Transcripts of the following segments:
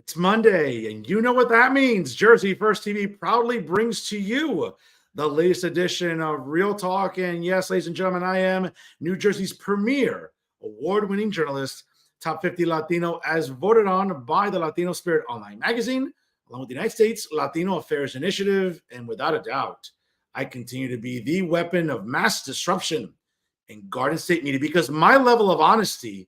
It's Monday, and you know what that means. Jersey First TV proudly brings to you the latest edition of Real Talk. And yes, ladies and gentlemen, I am New Jersey's premier award-winning journalist, Top 50 Latino, as voted on by the Latino Spirit Online magazine, along with the United States Latino Affairs Initiative. And without a doubt, I continue to be the weapon of mass disruption in Garden State media because my level of honesty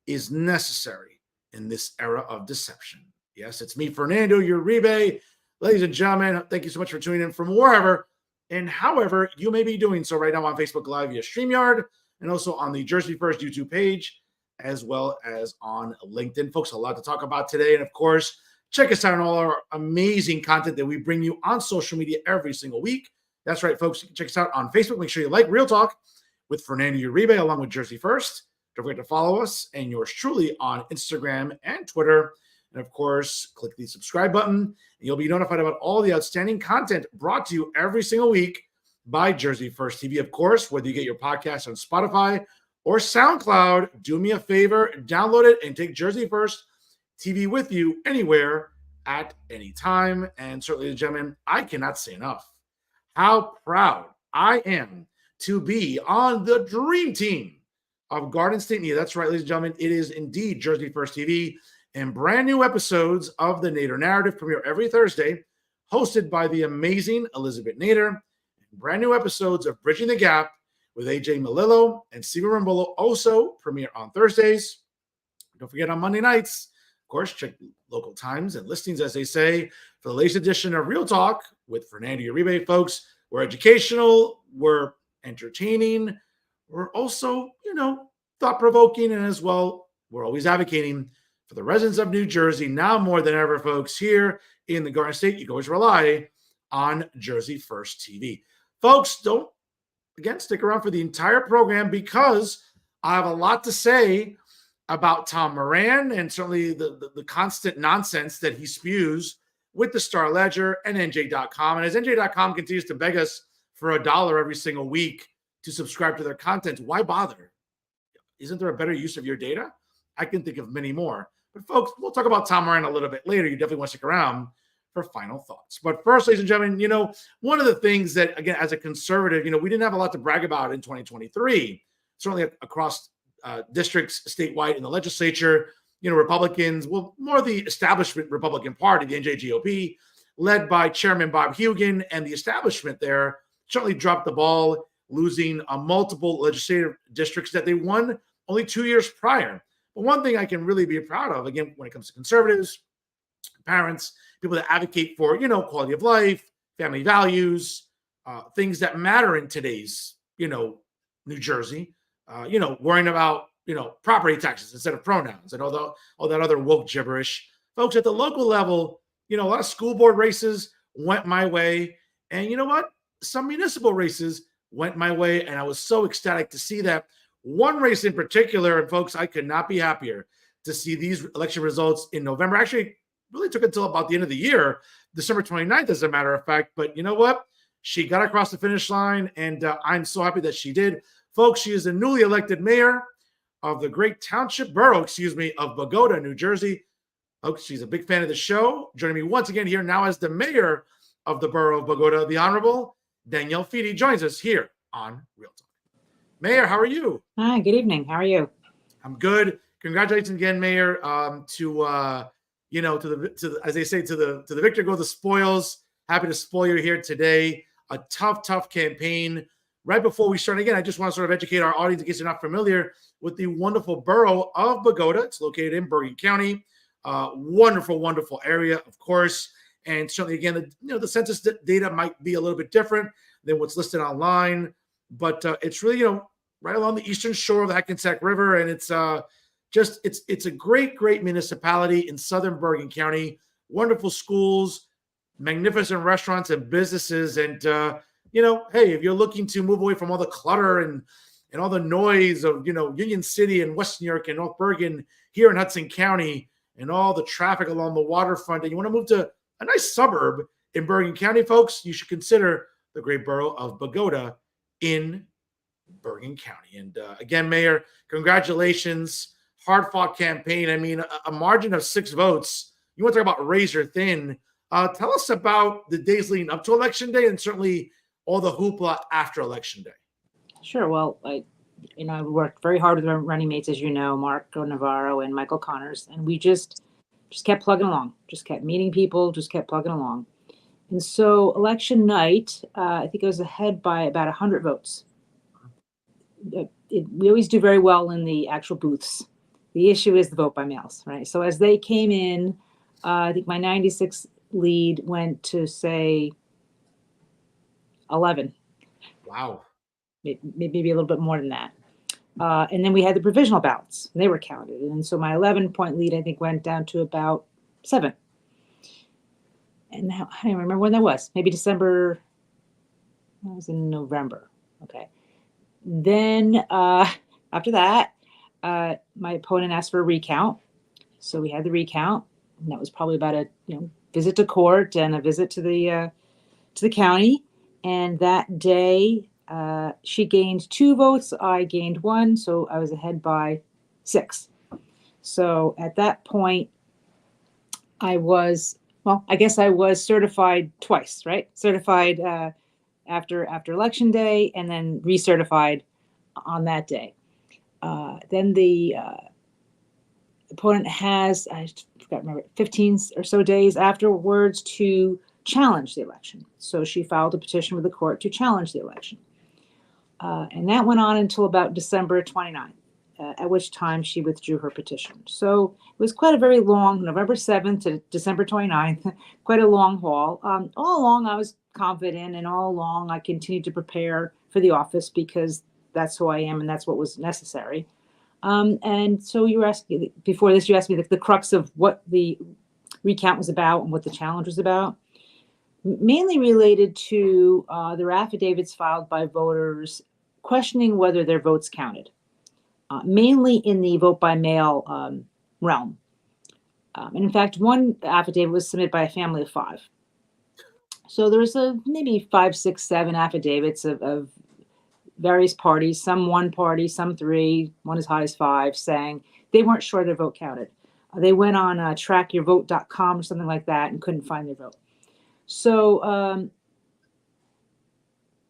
is necessary in this era of deception. Yes, it's me, Fernando Uribe. Ladies and gentlemen, thank you so much for tuning in from wherever and however you may be doing so right now on Facebook Live via StreamYard and also on the Jersey First YouTube page, as well as on LinkedIn. Folks, a lot to talk about today. And of course, check us out on all our amazing content that we bring you on social media every single week. That's right, folks. You can check us out on Facebook. Make sure you like Real Talk with Fernando Uribe along with Jersey First. Don't forget to follow us and yours truly on Instagram and Twitter. And of course, click the subscribe button and you'll be notified about all the outstanding content brought to you every single week by Jersey First TV. Of course, whether you get your podcast on Spotify or SoundCloud, do me a favor, download it and take Jersey First TV with you anywhere at any time. And certainly, ladies and gentlemen, I cannot say enough how proud I am to be on the dream team of Garden State Media. That's right, ladies and gentlemen, it is indeed Jersey First TV. And brand new episodes of the Nader Narrative premiere every Thursday, hosted by the amazing Elizabeth Nader. And brand new episodes of Bridging the Gap with AJ Malillo and Stephen Rimbolo also premiere on Thursdays. Don't forget on Monday nights, of course, check local times and listings, as they say, for the latest edition of Real Talk with Fernando Uribe. Folks, we're educational, we're entertaining, we're also, thought-provoking, and as well, we're always advocating for the residents of New Jersey, now more than ever, folks, here in the Garden State. You can always rely on Jersey First TV. Folks, don't, again, stick around for the entire program because I have a lot to say about Tom Moran and certainly the constant nonsense that he spews with the Star Ledger and NJ.com. And as NJ.com continues to beg us for $1 every single week to subscribe to their content, why bother? Isn't there a better use of your data? I can think of many more. But folks, we'll talk about Tom Moran a little bit later. You definitely want to stick around for final thoughts. But first, ladies and gentlemen, one of the things that, again, as a conservative, we didn't have a lot to brag about in 2023, certainly across districts statewide in the legislature. Republicans, well, more the establishment Republican Party, the NJGOP, led by Chairman Bob Hugan, and the establishment there certainly dropped the ball, losing multiple legislative districts that they won only 2 years prior. But one thing I can really be proud of, again, when it comes to conservatives, parents, people that advocate for, quality of life, family values, things that matter in today's, New Jersey, worrying about, property taxes instead of pronouns and all that other woke gibberish. Folks, at the local level, a lot of school board races went my way. And you know what? Some municipal races went my way. And I was so ecstatic to see that. One race in particular, and folks, I could not be happier to see these election results in November. Actually, really took until about the end of the year, December 29th, as a matter of fact. But you know what? She got across the finish line, and I'm so happy that she did. Folks, she is the newly elected mayor of the great township borough, of Bogota, New Jersey. Folks, she's a big fan of the show. Joining me once again here now as the mayor of the borough of Bogota, the Honorable Daniele Fede joins us here on Real Talk. Mayor, how are you? Hi, good evening. How are you? I'm good. Congratulations again, Mayor, to as they say, to the victor go the spoils. Happy to spoil you here today. A tough campaign. Right before we start again, I just want to sort of educate our audience in case they're not familiar with the wonderful borough of Bogota. It's located in Bergen County. Wonderful area, of course. And certainly, again, the census data might be a little bit different than what's listed online. But it's really, right along the eastern shore of the Hackensack River. And it's it's a great municipality in southern Bergen County. Wonderful schools, magnificent restaurants and businesses. And, hey, if you're looking to move away from all the clutter and all the noise of, Union City and West New York and North Bergen here in Hudson County and all the traffic along the waterfront, and you want to move to a nice suburb in Bergen County, folks, you should consider the great borough of Bogota in Bergen County. And again, Mayor, congratulations. Hard-fought campaign. I mean, a margin of 6 votes you want to talk about razor thin. Tell us about the days leading up to Election Day, and certainly all the hoopla after Election Day. Sure. Well, I worked very hard with our running mates, as you know, Marco Navarro and Michael Connors, and we just kept plugging along, just kept meeting people, just kept plugging along. And so election night, I think I was ahead by about 100 votes. We always do very well in the actual booths. The issue is the vote by mails, right? So as they came in, I think my 96 lead went to, say, 11. Wow. Maybe a little bit more than that. And then we had the provisional ballots. They were counted. And so my 11-point lead, I think, went down to about 7. And now, I don't remember when that was. Maybe December. That was in November. Okay. Then after that, my opponent asked for a recount. So we had the recount. And that was probably about a visit to court and a visit to the county. And that day, she gained 2 votes. I gained 1. So I was ahead by 6. So at that point, I guess I was certified twice, right? Certified after Election Day, and then recertified on that day. Then the opponent has, I forgot to remember, 15 or so days afterwards to challenge the election. So she filed a petition with the court to challenge the election. And that went on until about December 29th, at which time she withdrew her petition. So it was quite a very long, November 7th to December 29th, quite a long haul. All along, I was confident, and all along, I continued to prepare for the office because that's who I am and that's what was necessary. And so you were asking, before this, you asked me the crux of what the recount was about and what the challenge was about. Mainly related to their affidavits filed by voters questioning whether their votes counted, mainly in the vote by mail realm. And in fact, one affidavit was submitted by a family of 5. So there was maybe 5, 6, 7 affidavits of various parties, some 1 party, some 3, one as high as 5, saying they weren't sure their vote counted. They went on trackyourvote.com or something like that and couldn't find their vote. So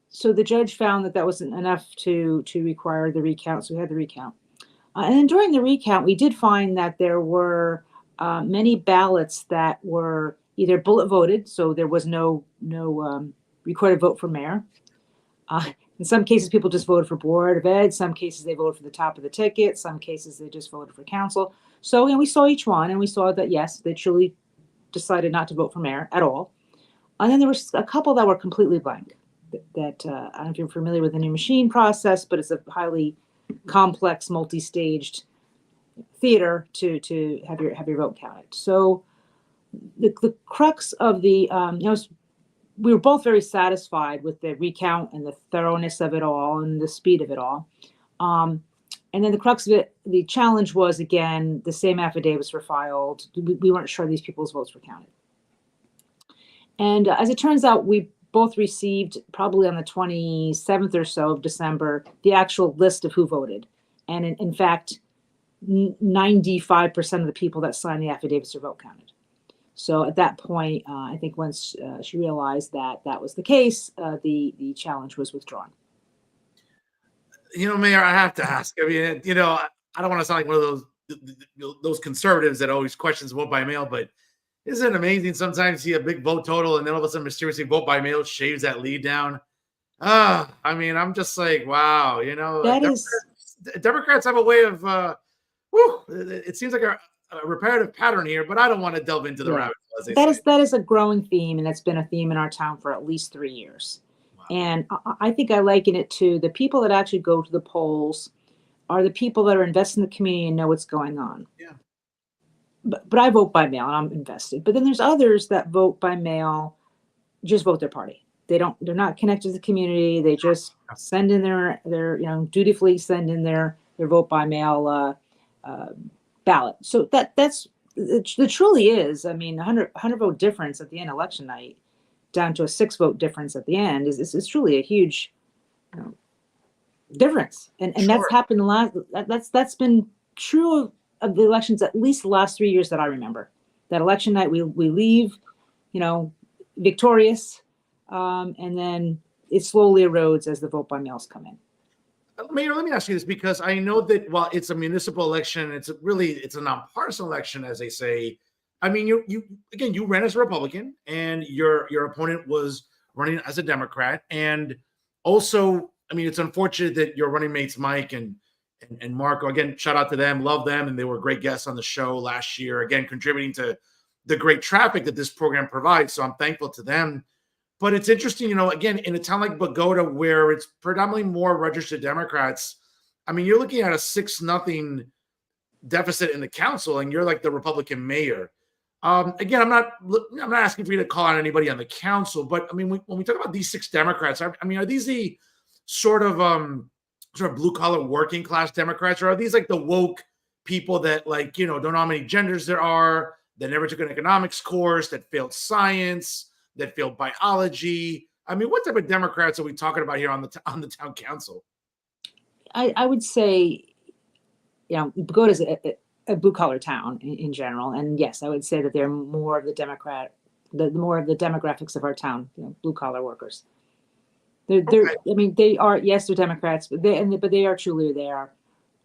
so the judge found that wasn't enough to require the recount, so we had the recount. And then during the recount, we did find that there were many ballots that were either bullet voted, so there was no recorded vote for mayor. In some cases, people just voted for Board of Ed. Some cases, they voted for the top of the ticket. Some cases, they just voted for council. So we saw each one, and we saw that, yes, they truly decided not to vote for mayor at all. And then there was a couple that were completely blank. That I don't know if you're familiar with the new machine process, but it's a highly complex, multi-staged theater to have your vote counted. So the crux of the we were both very satisfied with the recount and the thoroughness of it all and the speed of it all. And then the crux of it, the challenge was, again, the same affidavits were filed. We weren't sure these people's votes were counted. And as it turns out, we both received, probably on the 27th or so of December, the actual list of who voted. And in fact, 95% of the people that signed the affidavits are vote counted. So at that point, I think once she realized that was the case, the challenge was withdrawn. Mayor, I have to ask. I mean, I don't want to sound like one of those conservatives that always questions vote by mail, but isn't it amazing sometimes you see a big vote total and then all of a sudden mysteriously vote by mail shaves that lead down? I mean, I'm just like, wow, Democrats have a way of, it seems like a repetitive pattern here, but I don't want to delve into the rabbit hole. That is a growing theme, and that's been a theme in our town for at least 3 years. Wow. And I think I liken it to the people that actually go to the polls are the people that are invested in the community and know what's going on. Yeah. But I vote by mail and I'm invested. But then there's others that vote by mail, just vote their party. They're not connected to the community. They just send in their dutifully send in their vote by mail ballot. So that's it truly is. I mean, 100 vote difference at the end election night down to a 6 vote difference at the end is truly a huge difference. And sure. That's happened that's been true of the elections at least the last 3 years that I remember. that election night, we leave, victorious, and then it slowly erodes as the vote by mails come in. Mayor, let me ask you this, because I know that while it's a municipal election, it's a nonpartisan election, as they say. I mean, you ran as a Republican, and your opponent was running as a Democrat, and also, I mean, it's unfortunate that your running mates Mike and Marco, again, shout out to them, love them, and they were great guests on the show last year, again, contributing to the great traffic that this program provides. So I'm thankful to them. But it's interesting, again, in a town like Bogota, where it's predominantly more registered Democrats, I mean, you're looking at a 6-0 deficit in the council, and you're like the Republican mayor. Again, I'm not asking for you to call out anybody on the council, but I mean, when we talk about these 6 Democrats, I mean, are these the sort of blue collar working class Democrats, or are these like the woke people that don't know how many genders there are, that never took an economics course, that failed science, that failed biology? I mean, what type of Democrats are we talking about here on the town council? I would say, Bogota is a blue collar town in general, and yes, I would say that they're more of the more of the demographics of our town, blue collar workers. They're Okay. I mean, they are, yes, they're Democrats, but they are truly there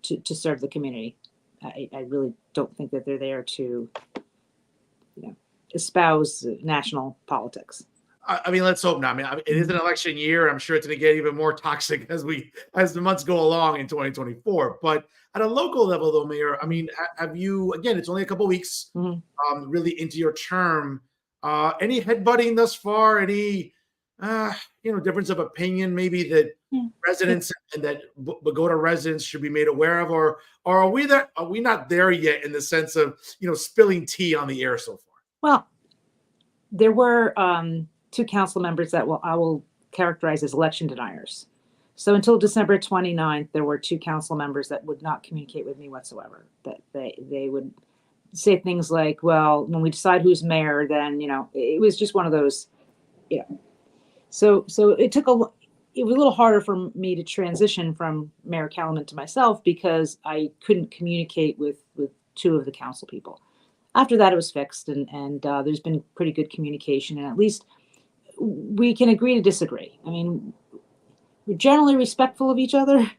to serve the community. I really don't think that they're there to espouse national politics. I mean, let's hope not. I mean, it is an election year. I'm sure it's going to get even more toxic as the months go along in 2024. But at a local level, though, Mayor, I mean, have you? Again, it's only a couple of weeks, really into your term. Any headbutting thus far? Any, difference of opinion, maybe that residents and that Bogota residents should be made aware of, or are we that? Are we not there yet in the sense of spilling tea on the air so far? Well, there were 2 council members that I will characterize as election deniers. So until December 29th, there were 2 council members that would not communicate with me whatsoever. That they would say things like, "Well, when we decide who's mayor, then it was just one of those." So it was a little harder for me to transition from Mayor Callaman to myself, because I couldn't communicate with 2 of the council people. After that, it was fixed, and there's been pretty good communication, and at least we can agree to disagree. I mean, we're generally respectful of each other.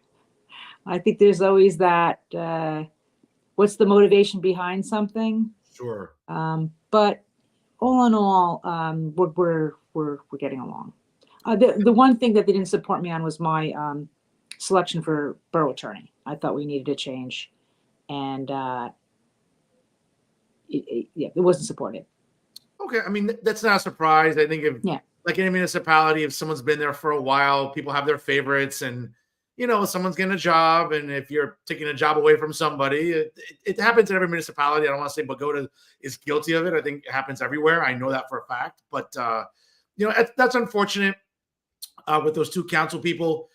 I think there's always that, what's the motivation behind something? Sure. But all in all, we're getting along. The one thing that they didn't support me on was my selection for borough attorney. I thought we needed a change, and it wasn't supported. Okay, I mean, that's not a surprise. I think like any municipality, if someone's been there for a while, people have their favorites, and someone's getting a job, and if you're taking a job away from somebody, it happens in every municipality. I don't want to say Bogota is guilty of it. I think it happens everywhere. I know that for a fact, but that's unfortunate with those 2 council people.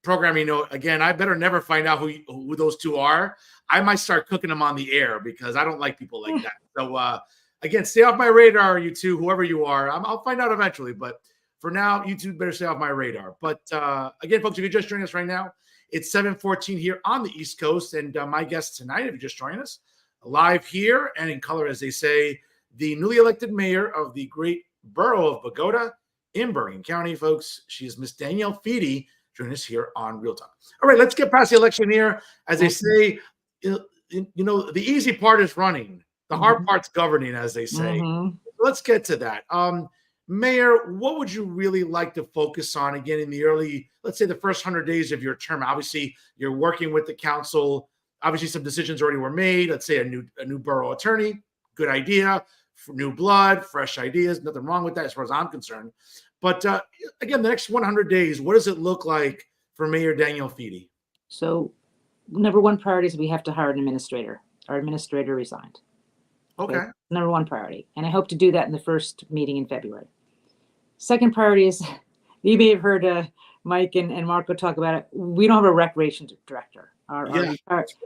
Programming note again, I better never find out who those 2 are. I might start cooking them on the air, because I don't like people like that. So again, stay off my radar, you 2, whoever you are. I'll find out eventually, but for now, you 2 better stay off my radar. But again, folks, if you're just joining us right now, it's 7:14 here on the East Coast, and my guest tonight, if you're just joining us, live here and in color, as they say, the newly elected mayor of the great borough of Bogota in Bergen County, folks. She is Miss Daniele Fede. Join us here on Real Talk. All right, let's get past the election here. As they say, the easy part is running. The hard part's governing, as they say. Let's get to that. Mayor, what would you really like to focus on again in the early, let's say the first 100 days of your term? Obviously, you're working with the council. Obviously, some decisions already were made. Let's say a new borough attorney. Good idea. New blood, fresh ideas. Nothing wrong with that as far as I'm concerned. But again, the next 100 days, what does it look like for Mayor Daniele Fede? So, number 1 priority is we have to hire an administrator. Our administrator resigned. Okay. Number 1 priority. And I hope to do that in the first meeting in February. Second priority is, you may have heard Mike and Marco talk about it. We don't have a recreation director. Our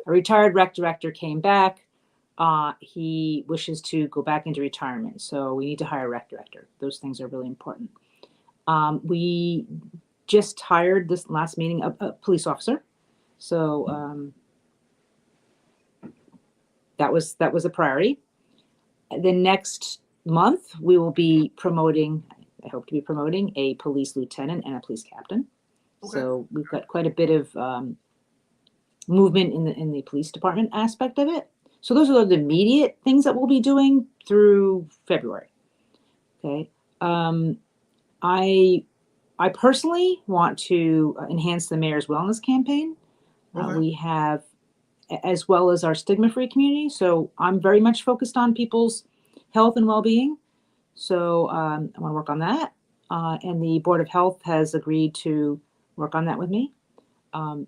retired rec director came back. He wishes to go back into retirement. So we need to hire a rec director. Those things are really important. We just hired this last meeting a police officer. So that was a priority. The next month, we will be promoting, I hope to be promoting a police lieutenant and a police captain. Okay. So we've got quite a bit of movement in the police department aspect of it. So those are the immediate things that we'll be doing through February. Okay. I personally want to enhance the mayor's wellness campaign. Okay. We have, as well as our stigma-free community. So I'm very much focused on people's health and well-being. So I want to work on that. And the Board of Health has agreed to work on that with me. The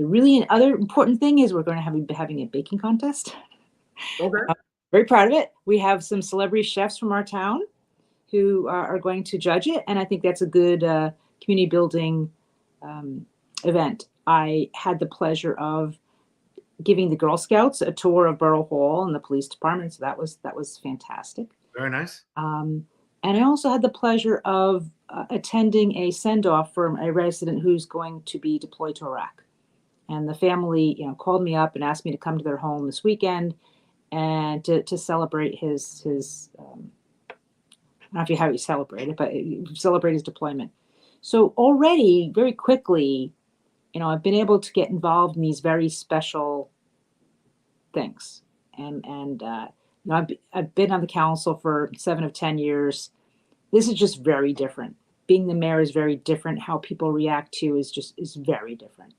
really other important thing is we're going to be having a baking contest. Okay. Very proud of it. We have some celebrity chefs from our town who are going to judge it. And I think that's a good community building event. I had the pleasure of giving the Girl Scouts a tour of Borough Hall and the police department. So that was fantastic. Very nice. And I also had the pleasure of attending a send-off for a resident who's going to be deployed to Iraq. And the family, called me up and asked me to come to their home this weekend and to celebrate his I don't know if you how you celebrate it, but celebrate his deployment. So already, very quickly, I've been able to get involved in these very special things. And I've been on the council for 7 of 10 years. This is just very different. Being the mayor is very different. How people react to is very different.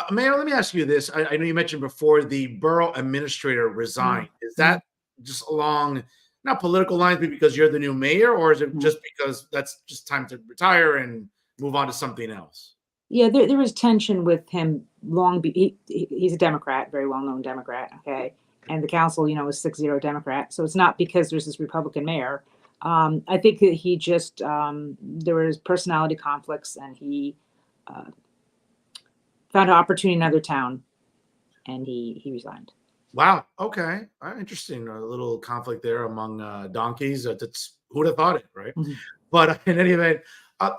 Mayor, let me ask you this. I know you mentioned before the borough administrator resigned. Mm-hmm. Is that just along, not political lines, but because you're the new mayor, or is it just because that's just time to retire and move on to something else? Yeah, there was tension with him he's a Democrat, very well-known Democrat, okay? And the council, was 6-0 Democrat. So it's not because there's this Republican mayor. I think that he just, there was personality conflicts, and he found an opportunity in another town, and he resigned. Wow. Okay. Interesting. A little conflict there among donkeys. That's who would have thought it, right? Mm-hmm. But in any event, I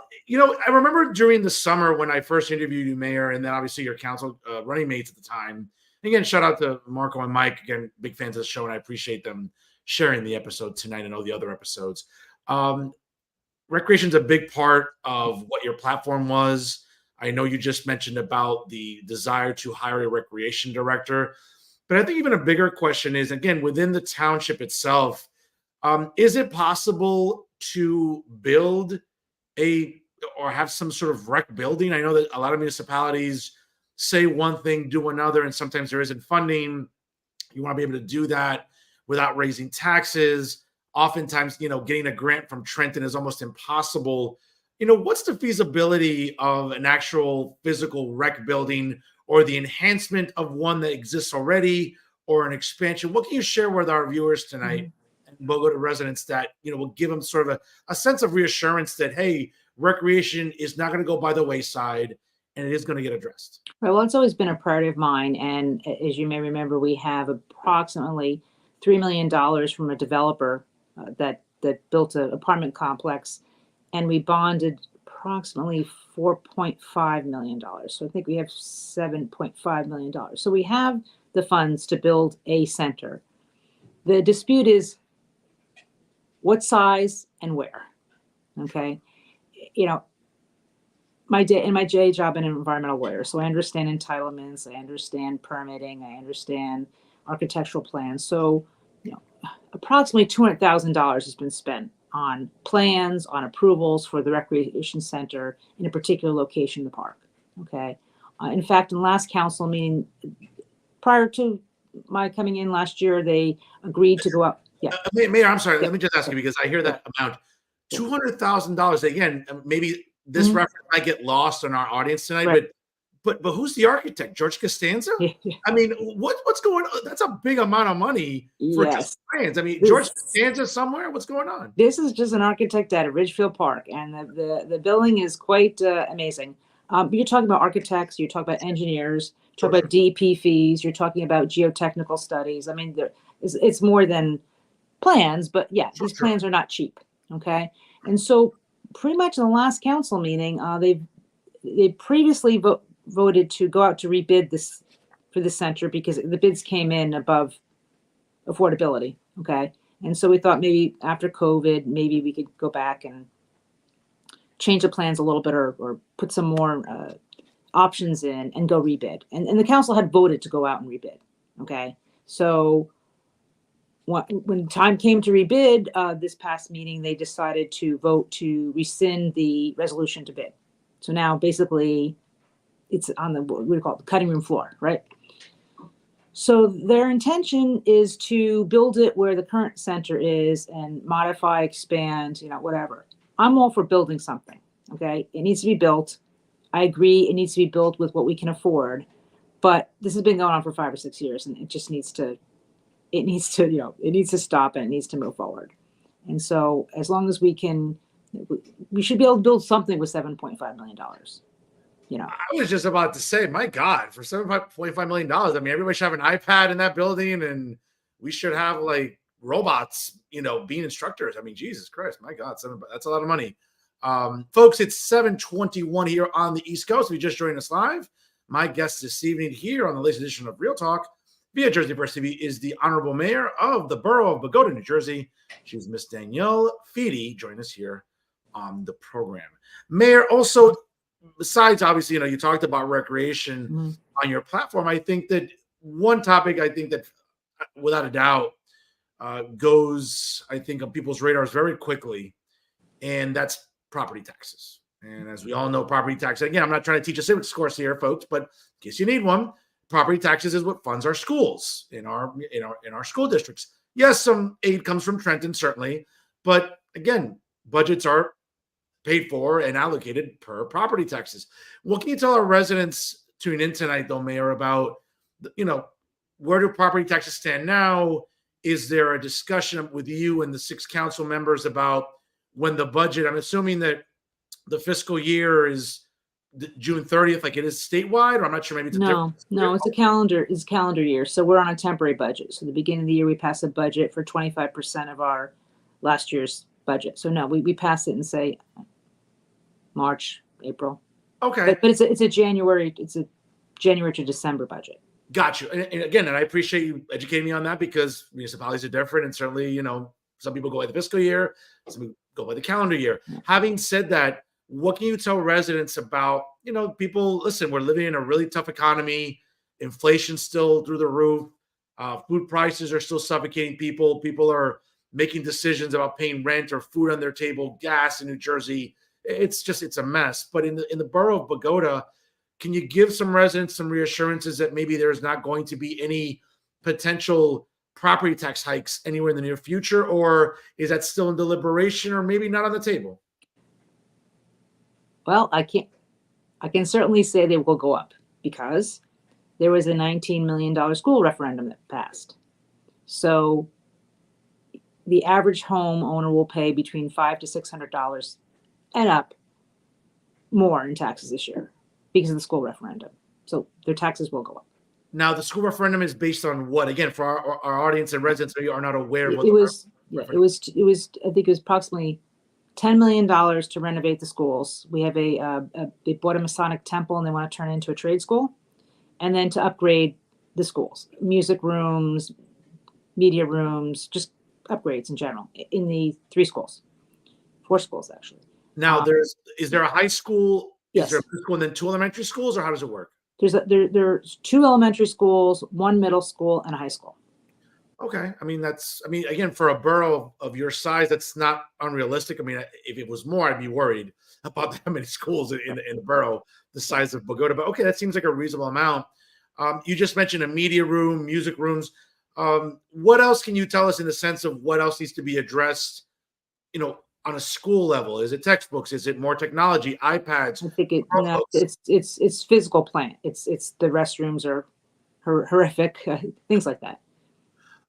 remember during the summer when I first interviewed you, Mayor, and then obviously your council running mates at the time. Again, shout out to Marco and Mike. Again, big fans of the show, and I appreciate them sharing the episode tonight and all the other episodes. Recreation's a big part of what your platform was. I know you just mentioned about the desire to hire a recreation director, but I think even a bigger question is, again, within the township itself, is it possible to build or have some sort of rec building? I know that a lot of municipalities say one thing, do another, and sometimes there isn't funding. You want to be able to do that without raising taxes. Oftentimes, getting a grant from Trenton is almost impossible. What's the feasibility of an actual physical rec building, or the enhancement of one that exists already, or an expansion? What can you share with our viewers tonight and Bogota residents that, will give them sort of a sense of reassurance that, hey, recreation is not going to go by the wayside and it is going to get addressed? Right, well, it's always been a priority of mine. And as you may remember, we have approximately $3 million from a developer that built an apartment complex, and we bonded approximately $4.5 million. So I think we have $7.5 million. So we have the funds to build a center. The dispute is what size and where. Okay. My day job, I'm an environmental lawyer, so I understand entitlements, I understand permitting, I understand architectural plans. So, approximately $200,000 has been spent on plans, on approvals for the recreation center in a particular location in the park. Okay. In fact, in the last council meeting, prior to my coming in last year, they agreed to go up. Yeah. Mayor, I'm sorry. Let me just ask you, because I hear that amount, $200,000. Again, maybe this reference might get lost in our audience tonight, Right. but who's the architect? George Costanza? Yeah. I mean, what's going on? That's a big amount of money for just plans. I mean, George Costanza somewhere? What's going on? This is just an architect at Ridgefield Park, and the building is quite amazing. You're talking about architects, you're talking about engineers, you're talking about DP fees, you're talking about geotechnical studies. I mean, it's more than plans, but yeah, these plans are not cheap. Okay. And so pretty much in the last council meeting, they previously voted to go out to rebid this for the center because the bids came in above affordability. Okay. And so we thought maybe after COVID, maybe we could go back and change the plans a little bit or put some more options in and go rebid. And the council had voted to go out and rebid. Okay. So when time came to rebid this past meeting, they decided to vote to rescind the resolution to bid. So now basically it's on the, what do you call it, the cutting room floor, right? So their intention is to build it where the current center is and modify, expand, whatever. I'm all for building something, okay? It needs to be built. I agree it needs to be built with what we can afford, but this has been going on for 5 or 6 years and it just needs to, it needs to stop and it needs to move forward. And so as long as we can, we should be able to build something with $7.5 million. I was just about to say, my God, for $7.5 million, I mean, everybody should have an iPad in that building and we should have like robots, being instructors. I mean, Jesus Christ, my God, that's a lot of money. Folks, it's 7:21 here on the East Coast. If you just joined us live, my guest this evening here on the latest edition of Real Talk via Jersey First TV is the Honorable Mayor of the Borough of Bogota, New Jersey. She's Miss Daniele Fede. Join us here on the program. Mayor, also, besides, obviously, you talked about recreation on your platform. I think that one topic that without a doubt goes, I think, on people's radars very quickly, and that's property taxes. And as we all know, property tax, again, I'm not trying to teach a civics course here, folks, but in case you need one, property taxes is what funds our schools in our school districts. Yes, some aid comes from Trenton, certainly, but again, budgets are paid for and allocated per property taxes. What can you tell our residents tuning in tonight, though, Mayor, about, where do property taxes stand now? Is there a discussion with you and the 6 council members about when the budget, I'm assuming that the fiscal year is June 30th, like it is statewide, or I'm not sure, maybe it's it's a calendar year. So we're on a temporary budget. So the beginning of the year, we pass a budget for 25% of our last year's budget. So no, we pass it and say March, April. Okay. But it's a January to December budget. Got you. And again, I appreciate you educating me on that because municipalities are different. And certainly, some people go by the fiscal year, some people go by the calendar year. Yeah. Having said that, what can you tell residents about, people, listen, we're living in a really tough economy. Inflation's still through the roof. Food prices are still suffocating people. People are making decisions about paying rent or food on their table, gas in New Jersey. It's a mess. But in the borough of Bogota, can you give some residents some reassurances that maybe there's not going to be any potential property tax hikes anywhere in the near future, or is that still in deliberation or maybe not on the table? Well, I can certainly say they will go up because there was a $19 million school referendum that passed. So the average homeowner will pay between $500 to $600 and up more in taxes this year because of the school referendum. So their taxes will go up. Now, the school referendum is based on what? Again, for our audience and residents who are not aware of what it was, I think it was approximately $10 million to renovate the schools. We have they bought a Masonic temple and they want to turn it into a trade school, and then to upgrade the schools, music rooms, media rooms, just upgrades in general in the 4 schools actually. Now, is there a high school? Yes. Is there a middle school and then 2 elementary schools, or how does it work? There's 2 elementary schools, 1 middle school, and a high school. Okay. Again, for a borough of your size, that's not unrealistic. If it was more, I'd be worried about how many schools in the borough the size of Bogota. But okay, that seems like a reasonable amount. You just mentioned a media room, music rooms. What else can you tell us in the sense of what else needs to be addressed, on a school level? Is it textbooks? Is it more technology, iPads? I think it's physical plant. It's the restrooms are horrific, things like that.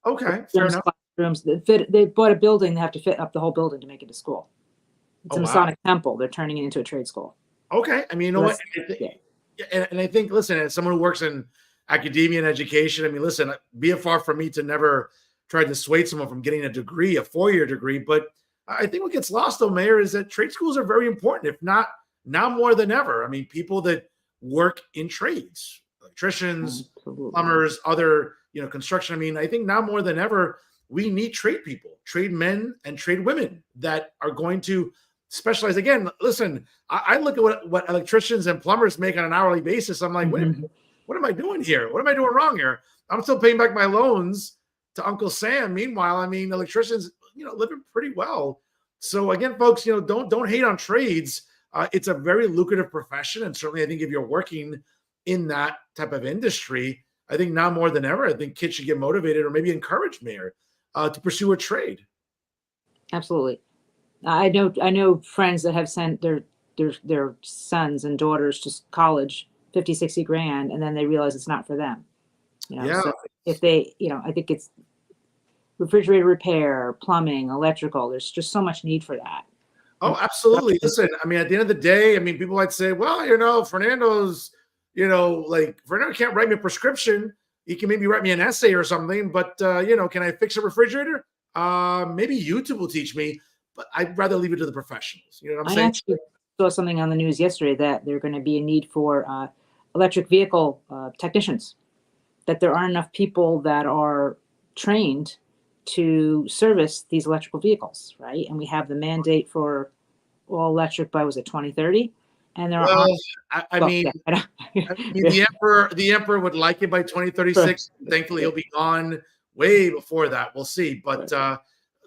Okay, fair enough. Classrooms, they bought a building, they have to fit up the whole building to make it a school. It's a Masonic temple. They're turning it into a trade school. Okay. You know what? And I think, listen, as someone who works in academia and education, listen, be it far from me to never try to dissuade someone from getting a degree, a 4-year degree. But I think what gets lost, though, Mayor, is that trade schools are very important, if not now more than ever. People that work in trades, electricians, Absolutely. plumbers, other, construction. I mean, I think now more than ever, we need trade people, trade men and trade women that are going to specialize. Again, listen, I look at what electricians and plumbers make on an hourly basis. I'm like, wait a minute, what am I doing here? What am I doing wrong here? I'm still paying back my loans to Uncle Sam. Meanwhile, I mean, electricians, living pretty well. So again, folks, don't hate on trades. It's a very lucrative profession. And certainly I think if you're working in that type of industry, I think now more than ever, I think kids should get motivated or maybe encouraged, Mayor, to pursue a trade. Absolutely. I know friends that have sent their sons and daughters to college, 50, 60 grand, and then they realize it's not for them. Yeah. So if they, I think it's refrigerator repair, plumbing, electrical, there's just so much need for that. Oh, absolutely. Listen, I mean, at the end of the day, I mean, people might say, well, Fernando's, Fernando can't write me a prescription. He can maybe write me an essay or something, but, can I fix a refrigerator? Maybe YouTube will teach me, but I'd rather leave it to the professionals. You know what I'm saying? I actually saw something on the news yesterday that there's going to be a need for electric vehicle technicians, that there aren't enough people that are trained to service these electrical vehicles, right? And we have the mandate for all electric by, was it 2030? And there are. I mean, the emperor would like it by 2036. Sure. Thankfully, he'll be gone way before that. We'll see. But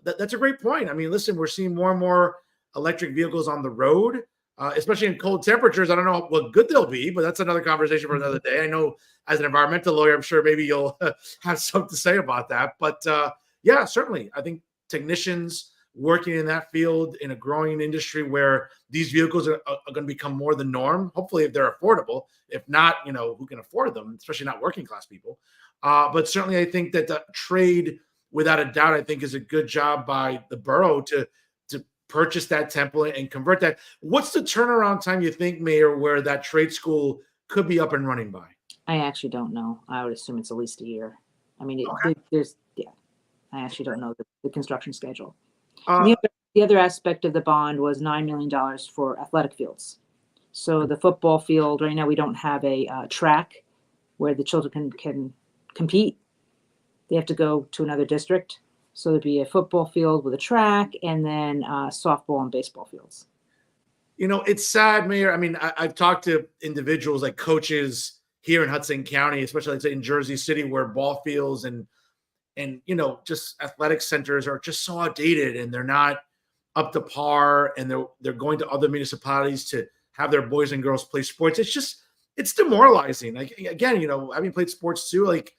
that's a great point. I mean, listen, we're seeing more and more electric vehicles on the road, especially in cold temperatures. I don't know what good they'll be, but that's another conversation for another day. I know as an environmental lawyer, I'm sure maybe you'll have something to say about that. But yeah, certainly. I think technicians working in that field in a growing industry where these vehicles are going to become more the norm, hopefully if they're affordable. If not, who can afford them, especially not working class people. But certainly I think that the trade, without a doubt, I think is a good job by the borough to purchase that template and convert that. What's the turnaround time you think, Mayor, where that trade school could be up and running by? I actually don't know. I would assume it's at least a year. I mean, I actually don't know the construction schedule. The other aspect of the bond was $9 million for athletic fields. So the football field, right now we don't have a track where the children can compete. They have to go to another district. So there'd be a football field with a track and then softball and baseball fields. It's sad, Mayor. I mean, I've talked to individuals like coaches here in Hudson County, especially let's say in Jersey City, where ball fields and just athletic centers are just so outdated and they're not up to par, and they're going to other municipalities to have their boys and girls play sports. It's demoralizing. Like, again, having played sports too, like,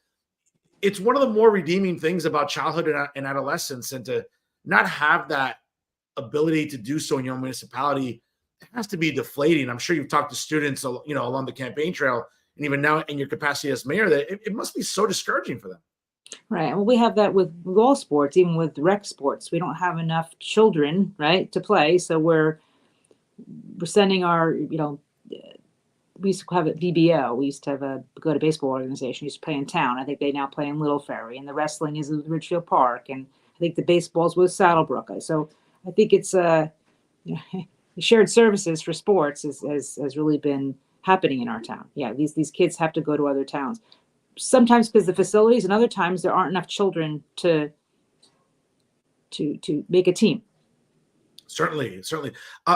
it's one of the more redeeming things about childhood and adolescence, and to not have that ability to do so in your own municipality, it has to be deflating. I'm sure you've talked to students, along the campaign trail, and even now in your capacity as mayor, that it must be so discouraging for them. Right. Well, we have that with all sports, even with rec sports. We don't have enough children, right, to play. So we're sending our, we used to have it VBO. We used to have a Bogota baseball organization. We used to play in town. I think they now play in Little Ferry, and the wrestling is in Ridgefield Park, and I think the baseball's with Saddlebrook. So I think it's shared services for sports has really been happening in our town. Yeah, these kids have to go to other towns. Sometimes because the facilities, and other times there aren't enough children to make a team. Certainly.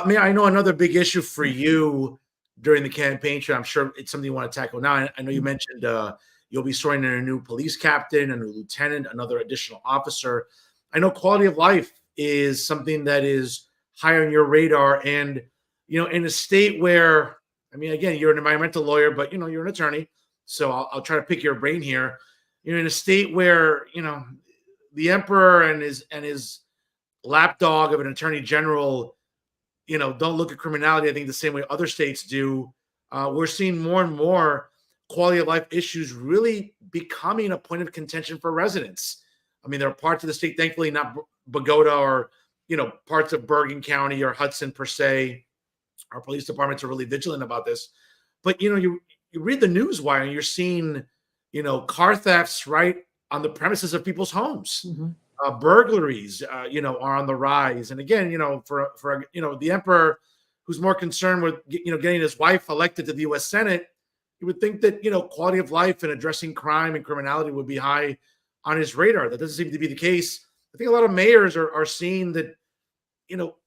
Mayor, I know another big issue for you during the campaign trail. I'm sure it's something you want to tackle now. I know you mentioned you'll be swearing in a new police captain, a new lieutenant, another additional officer. I know quality of life is something that is high on your radar, and in a state where, I mean, again, you're an environmental lawyer, but you're an attorney. So I'll try to pick your brain here. In a state where, the emperor and his lapdog of an attorney general, don't look at criminality, I think, the same way other states do. We're seeing more and more quality of life issues really becoming a point of contention for residents. I mean, there are parts of the state, thankfully not Bogota or, parts of Bergen County or Hudson per se. Our police departments are really vigilant about this. But, you read the news wire and you're seeing, car thefts right on the premises of people's homes. Mm-hmm. Burglaries, are on the rise. And again, for the emperor, who's more concerned with, getting his wife elected to the U.S. Senate, you would think that, quality of life and addressing crime and criminality would be high on his radar. That doesn't seem to be the case. I think a lot of mayors are seeing that,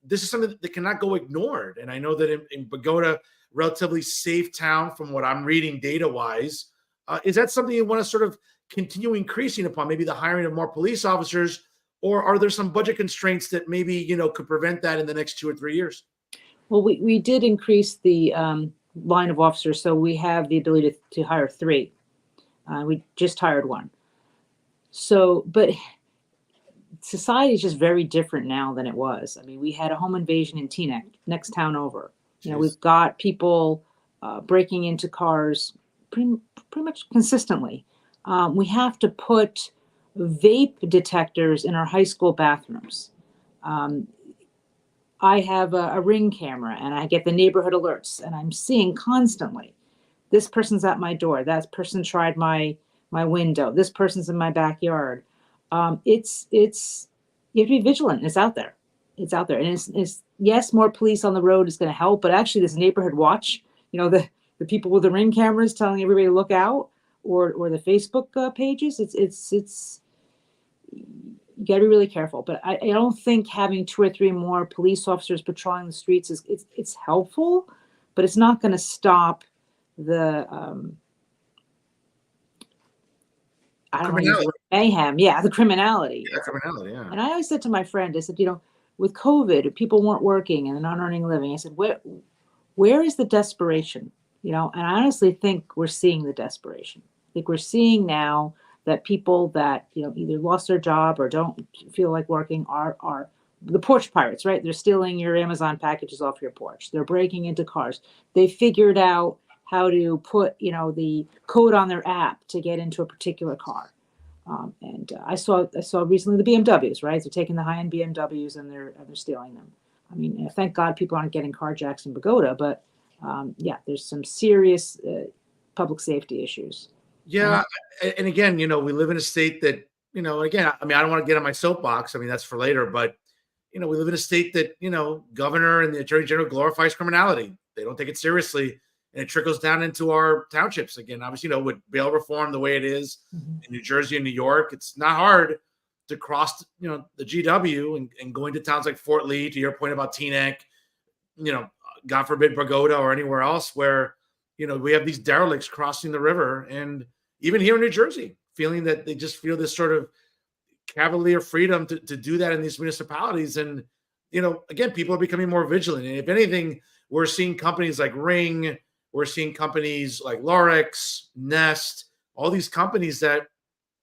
this is something that cannot go ignored. And I know that in Bogota, relatively safe town from what I'm reading data wise, is that something you want to sort of continue increasing upon, maybe the hiring of more police officers, or are there some budget constraints that maybe, could prevent that in the next 2 or 3 years? Well, we did increase the line of officers, so we have the ability to hire 3. We just hired 1. So, but society is just very different now than it was. I mean, we had a home invasion in Teaneck, next town over. We've got people breaking into cars pretty much consistently. We have to put vape detectors in our high school bathrooms. I have a Ring camera, and I get the neighborhood alerts, and I'm seeing constantly, this person's at my door, that person tried my window, this person's in my backyard. It's you have to be vigilant. It's out there. And it's yes, more police on the road is going to help, but actually this neighborhood watch, the people with the Ring cameras telling everybody to look out, or the Facebook pages, it's you got to be really careful. But I don't think having 2 or 3 more police officers patrolling the streets it's helpful, but it's not going to stop the I don't know, mayhem. Yeah, the criminality. Yeah, criminality, yeah. And I always said to my friend, I said, with COVID, people weren't working and they're not earning a living. I said, where is the desperation? And I honestly think we're seeing the desperation. I think we're seeing now that people that, either lost their job or don't feel like working are the porch pirates, right? They're stealing your Amazon packages off your porch. They're breaking into cars. They figured out how to put, the code on their app to get into a particular car. And I saw recently the BMWs, right? They're taking the high-end BMWs and they're stealing them. I mean, thank God people aren't getting carjacks in Bogota, but yeah, there's some serious public safety issues. Yeah. And again, we live in a state that, again, I mean, I don't want to get on my soapbox. I mean, that's for later, but, we live in a state that, governor and the attorney general glorifies criminality. They don't take it seriously. And it trickles down into our townships. Again, obviously, with bail reform the way it is in New Jersey and New York, it's not hard to cross, the GW and go into towns like Fort Lee, to your point about Teaneck, God forbid Bogota or anywhere else where, we have these derelicts crossing the river. And even here in New Jersey, feeling that they just feel this sort of cavalier freedom to do that in these municipalities. And, again, people are becoming more vigilant. And if anything, we're seeing companies like Ring, we're seeing companies like Lorex, Nest, all these companies that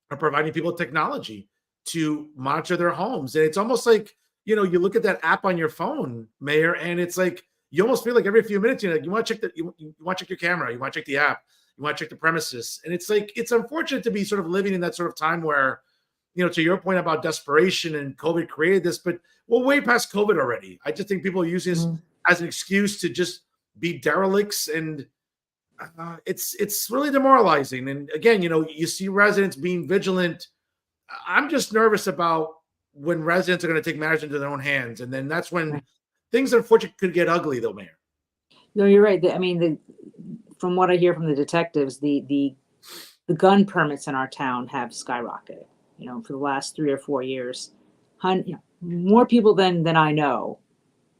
are providing people technology to monitor their homes. And it's almost like, you look at that app on your phone, Mayor, and it's like, you almost feel like every few minutes, you want to check you want to check your camera, you want to check the app, you want to check the premises. And it's like, it's unfortunate to be sort of living in that sort of time where, to your point about desperation and COVID created this, but we're way past COVID already. I just think people are using this as an excuse to just be derelicts, and it's really demoralizing. And again, you see residents being vigilant. I'm just nervous about when residents are going to take matters into their own hands, and then that's when things, unfortunately, could get ugly, though, Mayor. No, you're right. I mean, from what I hear from the detectives, the gun permits in our town have skyrocketed. For the last 3 or 4 years, more people than I know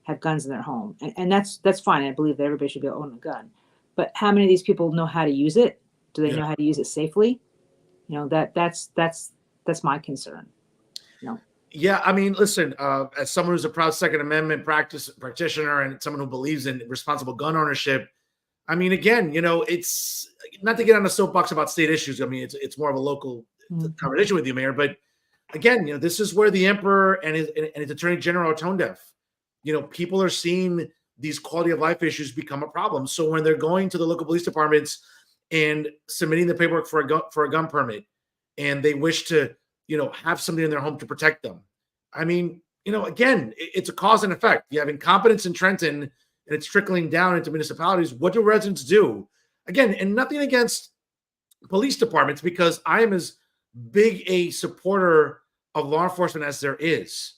have guns in their home, and that's fine. I believe that everybody should be able to own a gun, but how many of these people know how to use it? Do they know how to use it safely? That's my concern. Yeah, I mean, listen, as someone who's a proud Second Amendment practitioner and someone who believes in responsible gun ownership, I mean, again, it's not to get on a soapbox about state issues. I mean, it's more of a local conversation with you, Mayor. But again, this is where the emperor and his attorney general are tone deaf. People are seeing these quality of life issues become a problem. So when they're going to the local police departments and submitting the paperwork for a gun permit, and they wish to, have somebody in their home to protect them. I mean, again, it's a cause and effect. You have incompetence in Trenton, and it's trickling down into municipalities. What do residents do? Again, and nothing against police departments, because I am as big a supporter of law enforcement as there is.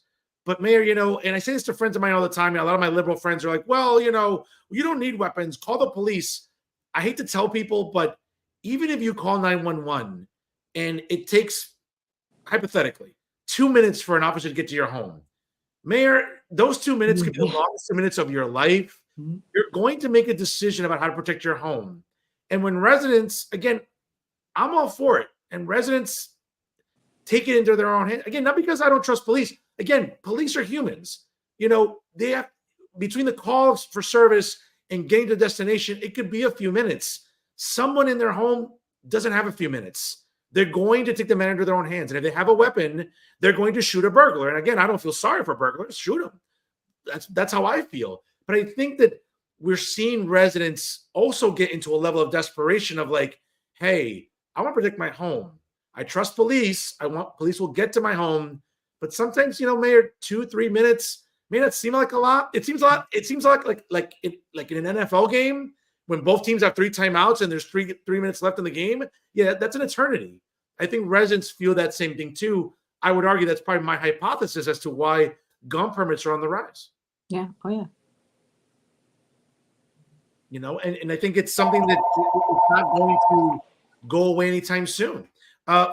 But Mayor, and I say this to friends of mine all the time. A lot of my liberal friends are like, well, you don't need weapons. Call the police. I hate to tell people, but even if you call 911 and it takes, hypothetically, 2 minutes for an officer to get to your home, Mayor, those 2 minutes could be the longest 2 minutes of your life. Mhm. You're going to make a decision about how to protect your home. And when residents, again, I'm all for it. And residents take it into their own hands. Again, not because I don't trust police. Again, police are humans. They have, between the calls for service and getting to the destination, it could be a few minutes. Someone in their home doesn't have a few minutes. They're going to take the matter into their own hands. And if they have a weapon, they're going to shoot a burglar. And again, I don't feel sorry for burglars. Shoot them. That's how I feel. But I think that we're seeing residents also get into a level of desperation of like, hey, I want to protect my home. I trust police. I want police will get to my home. But sometimes, Mayor, 2-3 minutes may not seem like a lot. It seems a lot. It seems like in an NFL game when both teams have 3 timeouts and there's 3 minutes left in the game. Yeah, that's an eternity. I think residents feel that same thing too. I would argue that's probably my hypothesis as to why gun permits are on the rise. Yeah. Oh, yeah. And I think it's something that it's not going to go away anytime soon.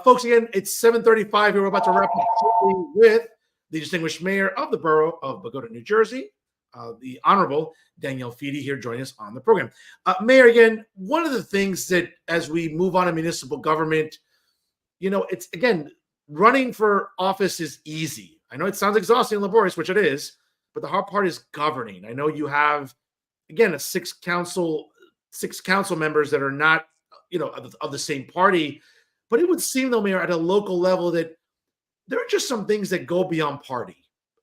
Folks, again, it's 7:35 here. We're about to wrap up shortly with the distinguished mayor of the borough of Bogota, New Jersey, the Honorable Daniele Fede, here joining us on the program. Mayor, again, one of the things that as we move on to municipal government, it's, again, running for office is easy. I know it sounds exhausting and laborious, which it is, but the hard part is governing. I know you have, again, 6 council members that are not, of the same party. But it would seem, though, Mayor, at a local level that there are just some things that go beyond party.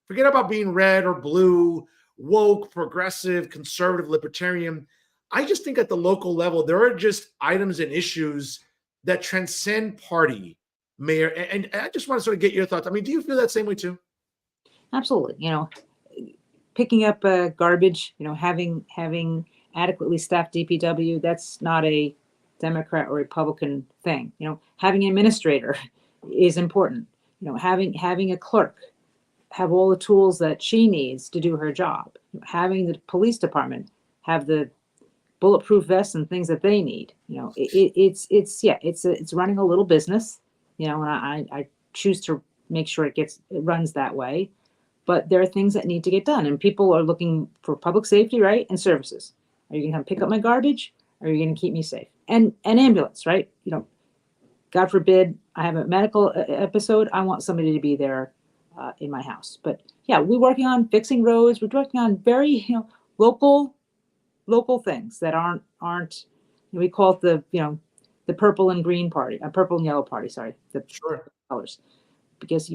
Forget about being red or blue, woke, progressive, conservative, libertarian. I just think at the local level, there are just items and issues that transcend party, Mayor. And I just want to sort of get your thoughts. I mean, do you feel that same way too? Absolutely. Picking up garbage, having adequately staffed DPW, that's not a Democrat or Republican thing. Having an administrator is important. Having a clerk have all the tools that she needs to do her job. Having the police department have the bulletproof vests and things that they need. It's running a little business. And I choose to make sure it runs that way. But there are things that need to get done, and people are looking for public safety, right, and services. Are you going to come pick up my garbage? Or are you going to keep me safe? And an ambulance, right? God forbid I have a medical episode. I want somebody to be there in my house. But yeah, we're working on fixing roads. We're working on very local things that aren't. We call it the purple and green party, purple and yellow party. Sorry, the colors, because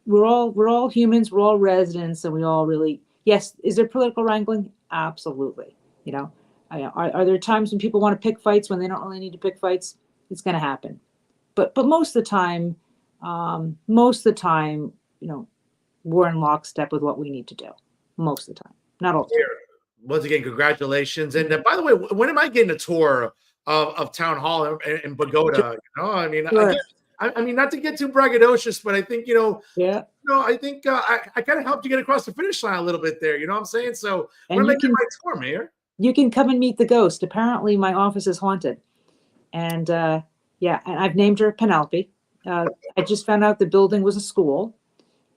we're all humans. We're all residents, and we all really. Yes, is there political wrangling? Absolutely. Are there times when people want to pick fights when they don't really need to pick fights? It's going to happen, but most of the time, we're in lockstep with what we need to do. Most of the time, not all the time. Once again, congratulations! And by the way, when am I getting a tour of Town Hall in Bogota? Sure. I mean, not to get too braggadocious, but I think Yeah. I think I kind of helped you get across the finish line a little bit there. You know what I'm saying? So And when am I getting my tour, Mayor? You can come and meet the ghost. Apparently, my office is haunted. And and I've named her Penelope. I just found out the building was a school,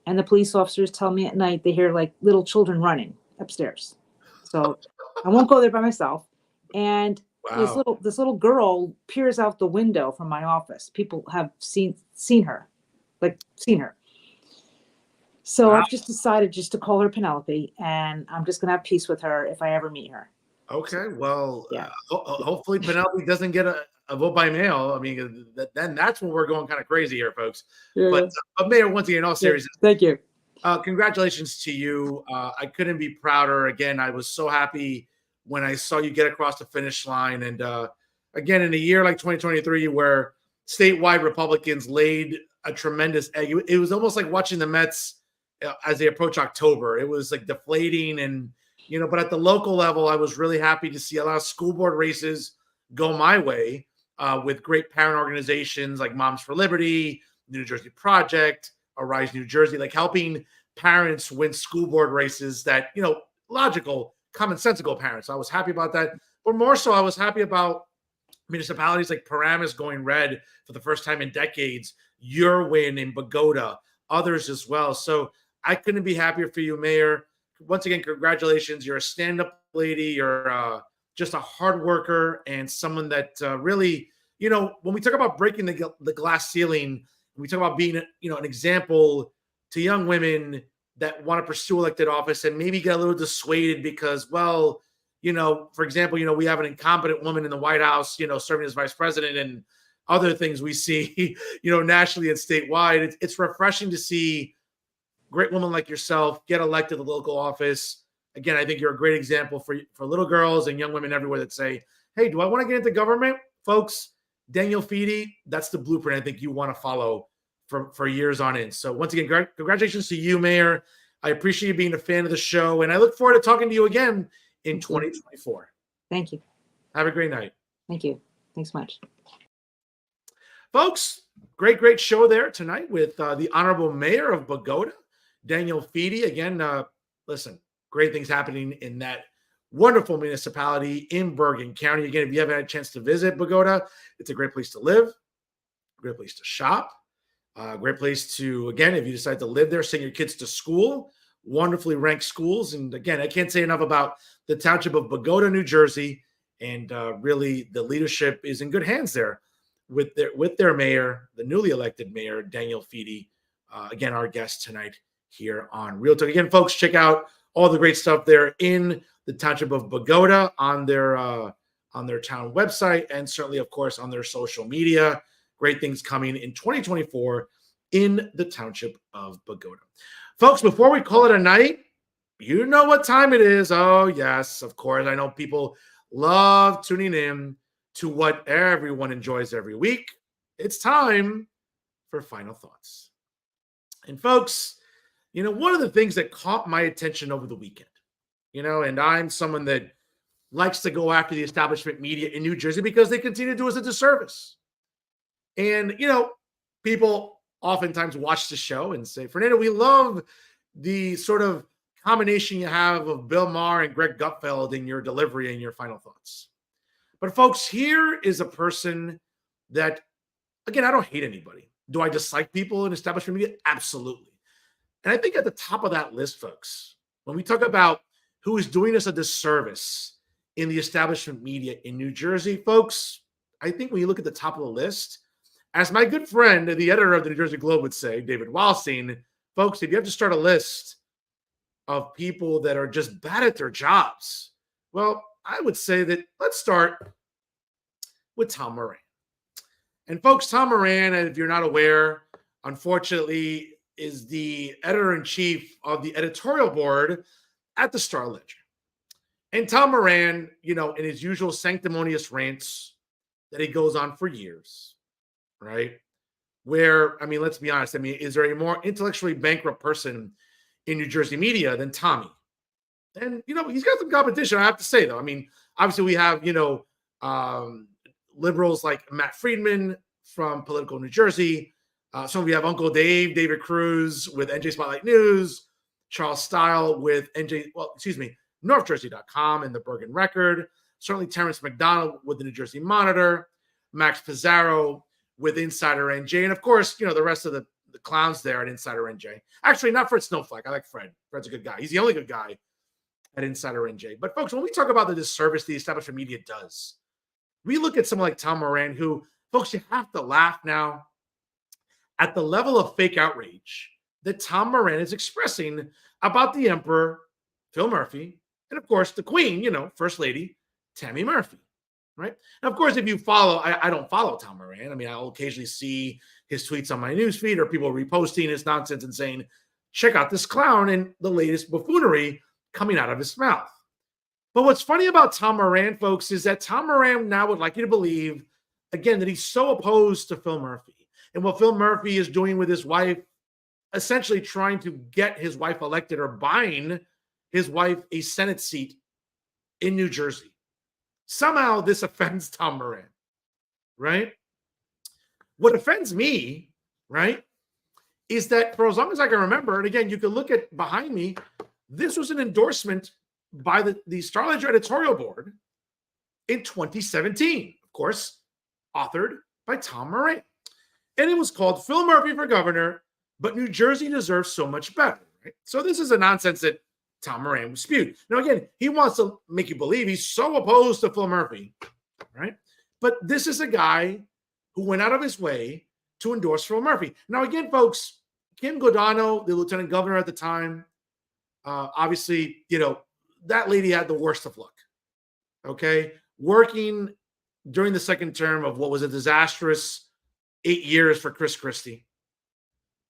and the police officers tell me at night they hear like little children running upstairs. So I won't go there by myself. And Wow. this little girl peers out the window from my office. People have seen her. So Wow. I've just decided just to call her Penelope, and I'm just gonna have peace with her if I ever meet her. Okay, well, Yeah. hopefully Penelope doesn't get a vote by mail. I mean, then that's when we're going kind of crazy here, folks. But Mayor, once again, in all seriousness, Thank you. congratulations to you. I couldn't be prouder. Again, I was so happy when I saw you get across the finish line. And again, in a year like 2023, where statewide Republicans laid a tremendous egg, it was almost like watching the Mets as they approach October. It was like deflating and but at the local level, I was really happy to see a lot of school board races go my way with great parent organizations like Moms for Liberty, the New Jersey Project, Arise New Jersey, like helping parents win school board races that, logical, commonsensical parents. I was happy about that. But more so, I was happy about municipalities like Paramus going red for the first time in decades, your win in Bogota, others as well. So I couldn't be happier for you, Mayor. Once again, congratulations. You're a stand-up lady. You're just a hard worker and someone that really, when we talk about breaking the glass ceiling, we talk about being, an example to young women that want to pursue elected office and maybe get a little dissuaded because, well, for example, we have an incompetent woman in the White House, serving as vice president and other things we see, nationally and statewide. It's refreshing to see great women like yourself get elected to the local office. Again, I think you're a great example for little girls and young women everywhere that say, hey, do I want to get into government? Folks, Daniele Fede, that's the blueprint I think you want to follow for years on in. So once again, congratulations to you, Mayor. I appreciate you being a fan of the show, and I look forward to talking to you again in 2024. Thank you. Have a great night. Thank you. Thanks much. Folks, great show there tonight with the Honorable Mayor of Bogota, Daniele Fede. Again, listen, great things happening in that wonderful municipality in Bergen County. Again, if you haven't had a chance to visit Bogota, it's a great place to live, great place to shop, great place to, again, if you decide to live there, send your kids to school, wonderfully ranked schools. And again, I can't say enough about the township of Bogota, New Jersey. And really, the leadership is in good hands there with their mayor, the newly elected mayor, Daniele Fede. Again, our guest tonight here on Real Talk. Again, folks, check out all the great stuff there in the township of Bogota on their town website, and certainly, of course, on their social media. Great things coming in 2024 in the township of Bogota. Folks, before we call it a night, you know what time it is. Oh, yes, of course. I know people love tuning in to what everyone enjoys every week. It's time for Final Thoughts. And folks, one of the things that caught my attention over the weekend, and I'm someone that likes to go after the establishment media in New Jersey because they continue to do us a disservice. And, people oftentimes watch the show and say, Fernando, we love the sort of combination you have of Bill Maher and Greg Gutfeld in your delivery and your final thoughts. But folks, here is a person that, again, I don't hate anybody. Do I dislike people in establishment media? Absolutely. And I think at the top of that list, folks, when we talk about who is doing us a disservice in the establishment media in New Jersey, folks, I think when you look at the top of the list, as my good friend, the editor of the New Jersey Globe would say, David Wallstein, folks, if you have to start a list of people that are just bad at their jobs, well, I would say that let's start with Tom Moran. And folks, Tom Moran, if you're not aware, unfortunately, is the editor-in-chief of the editorial board at the Star-Ledger. And Tom Moran, in his usual sanctimonious rants that he goes on for years, right? Where, let's be honest. Is there a more intellectually bankrupt person in New Jersey media than Tommy? And, he's got some competition, I have to say, though. Obviously we have, liberals like Matt Friedman from Political New Jersey. Some of you have Uncle Dave, David Cruz with NJ Spotlight News, Charles Stile with NorthJersey.com and the Bergen Record. Certainly Terrence McDonald with the New Jersey Monitor, Max Pizarro with Insider NJ, and of course, the rest of the clowns there at Insider NJ. Actually, not Fred Snowflake. I like Fred. Fred's a good guy. He's the only good guy at Insider NJ. But folks, when we talk about the disservice the establishment media does, we look at someone like Tom Moran, who, folks, you have to laugh now at the level of fake outrage that Tom Moran is expressing about the Emperor, Phil Murphy, and of course, the Queen, First Lady, Tammy Murphy. Right. And of course, if you follow, I don't follow Tom Moran. I'll occasionally see his tweets on my newsfeed or people reposting his nonsense and saying, check out this clown and the latest buffoonery coming out of his mouth. But what's funny about Tom Moran, folks, is that Tom Moran now would like you to believe, again, that he's so opposed to Phil Murphy and what Phil Murphy is doing with his wife, essentially trying to get his wife elected or buying his wife a Senate seat in New Jersey. Somehow this offends Tom Moran, right? What offends me, right, is that for as long as I can remember, and again, you can look at behind me, this was an endorsement by the Star Ledger editorial board in 2017, of course, authored by Tom Moran. And it was called Phil Murphy for Governor, but New Jersey deserves so much better. Right? So this is a nonsense that Tom Moran spewed. Now, again, he wants to make you believe he's so opposed to Phil Murphy, right? But this is a guy who went out of his way to endorse Phil Murphy. Now, again, folks, Kim Godano, the lieutenant governor at the time, obviously, that lady had the worst of luck, okay? Working during the second term of what was a disastrous 8 years for Chris Christie,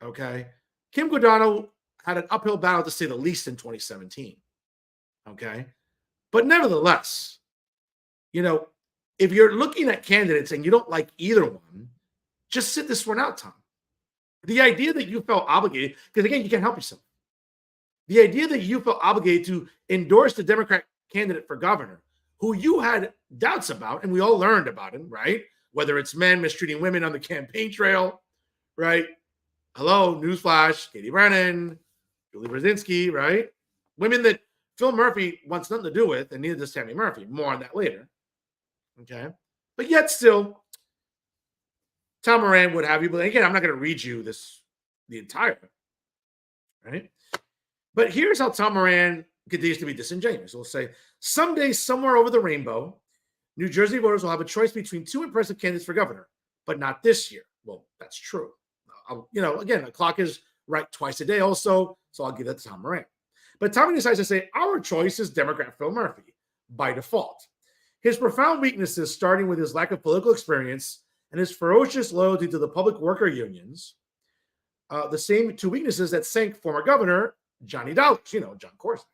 okay? Kim Godano had an uphill battle, to say the least, in 2017, okay? But nevertheless, if you're looking at candidates and you don't like either one, just sit this one out, Tom. The idea that you felt obligated, because again, you can't help yourself. The idea that you felt obligated to endorse the Democrat candidate for governor, who you had doubts about, and we all learned about him, right? Whether it's men mistreating women on the campaign trail, right? Hello, newsflash, Katie Brennan, Julie Brzezinski, right? Women that Phil Murphy wants nothing to do with, and neither does Tammy Murphy. More on that later. Okay. But yet still, Tom Moran would have you, but again, I'm not going to read you the entire, right? But here's how Tom Moran continues to be disingenuous. He'll say, someday, somewhere over the rainbow, New Jersey voters will have a choice between two impressive candidates for governor, but not this year. Well, that's true. Again, the clock is right twice a day also, so I'll give that to Tom Moran. But Tommy decides to say, our choice is Democrat Phil Murphy by default. His profound weaknesses, starting with his lack of political experience and his ferocious loyalty to the public worker unions, the same two weaknesses that sank former governor Johnny Dollars, John Corson.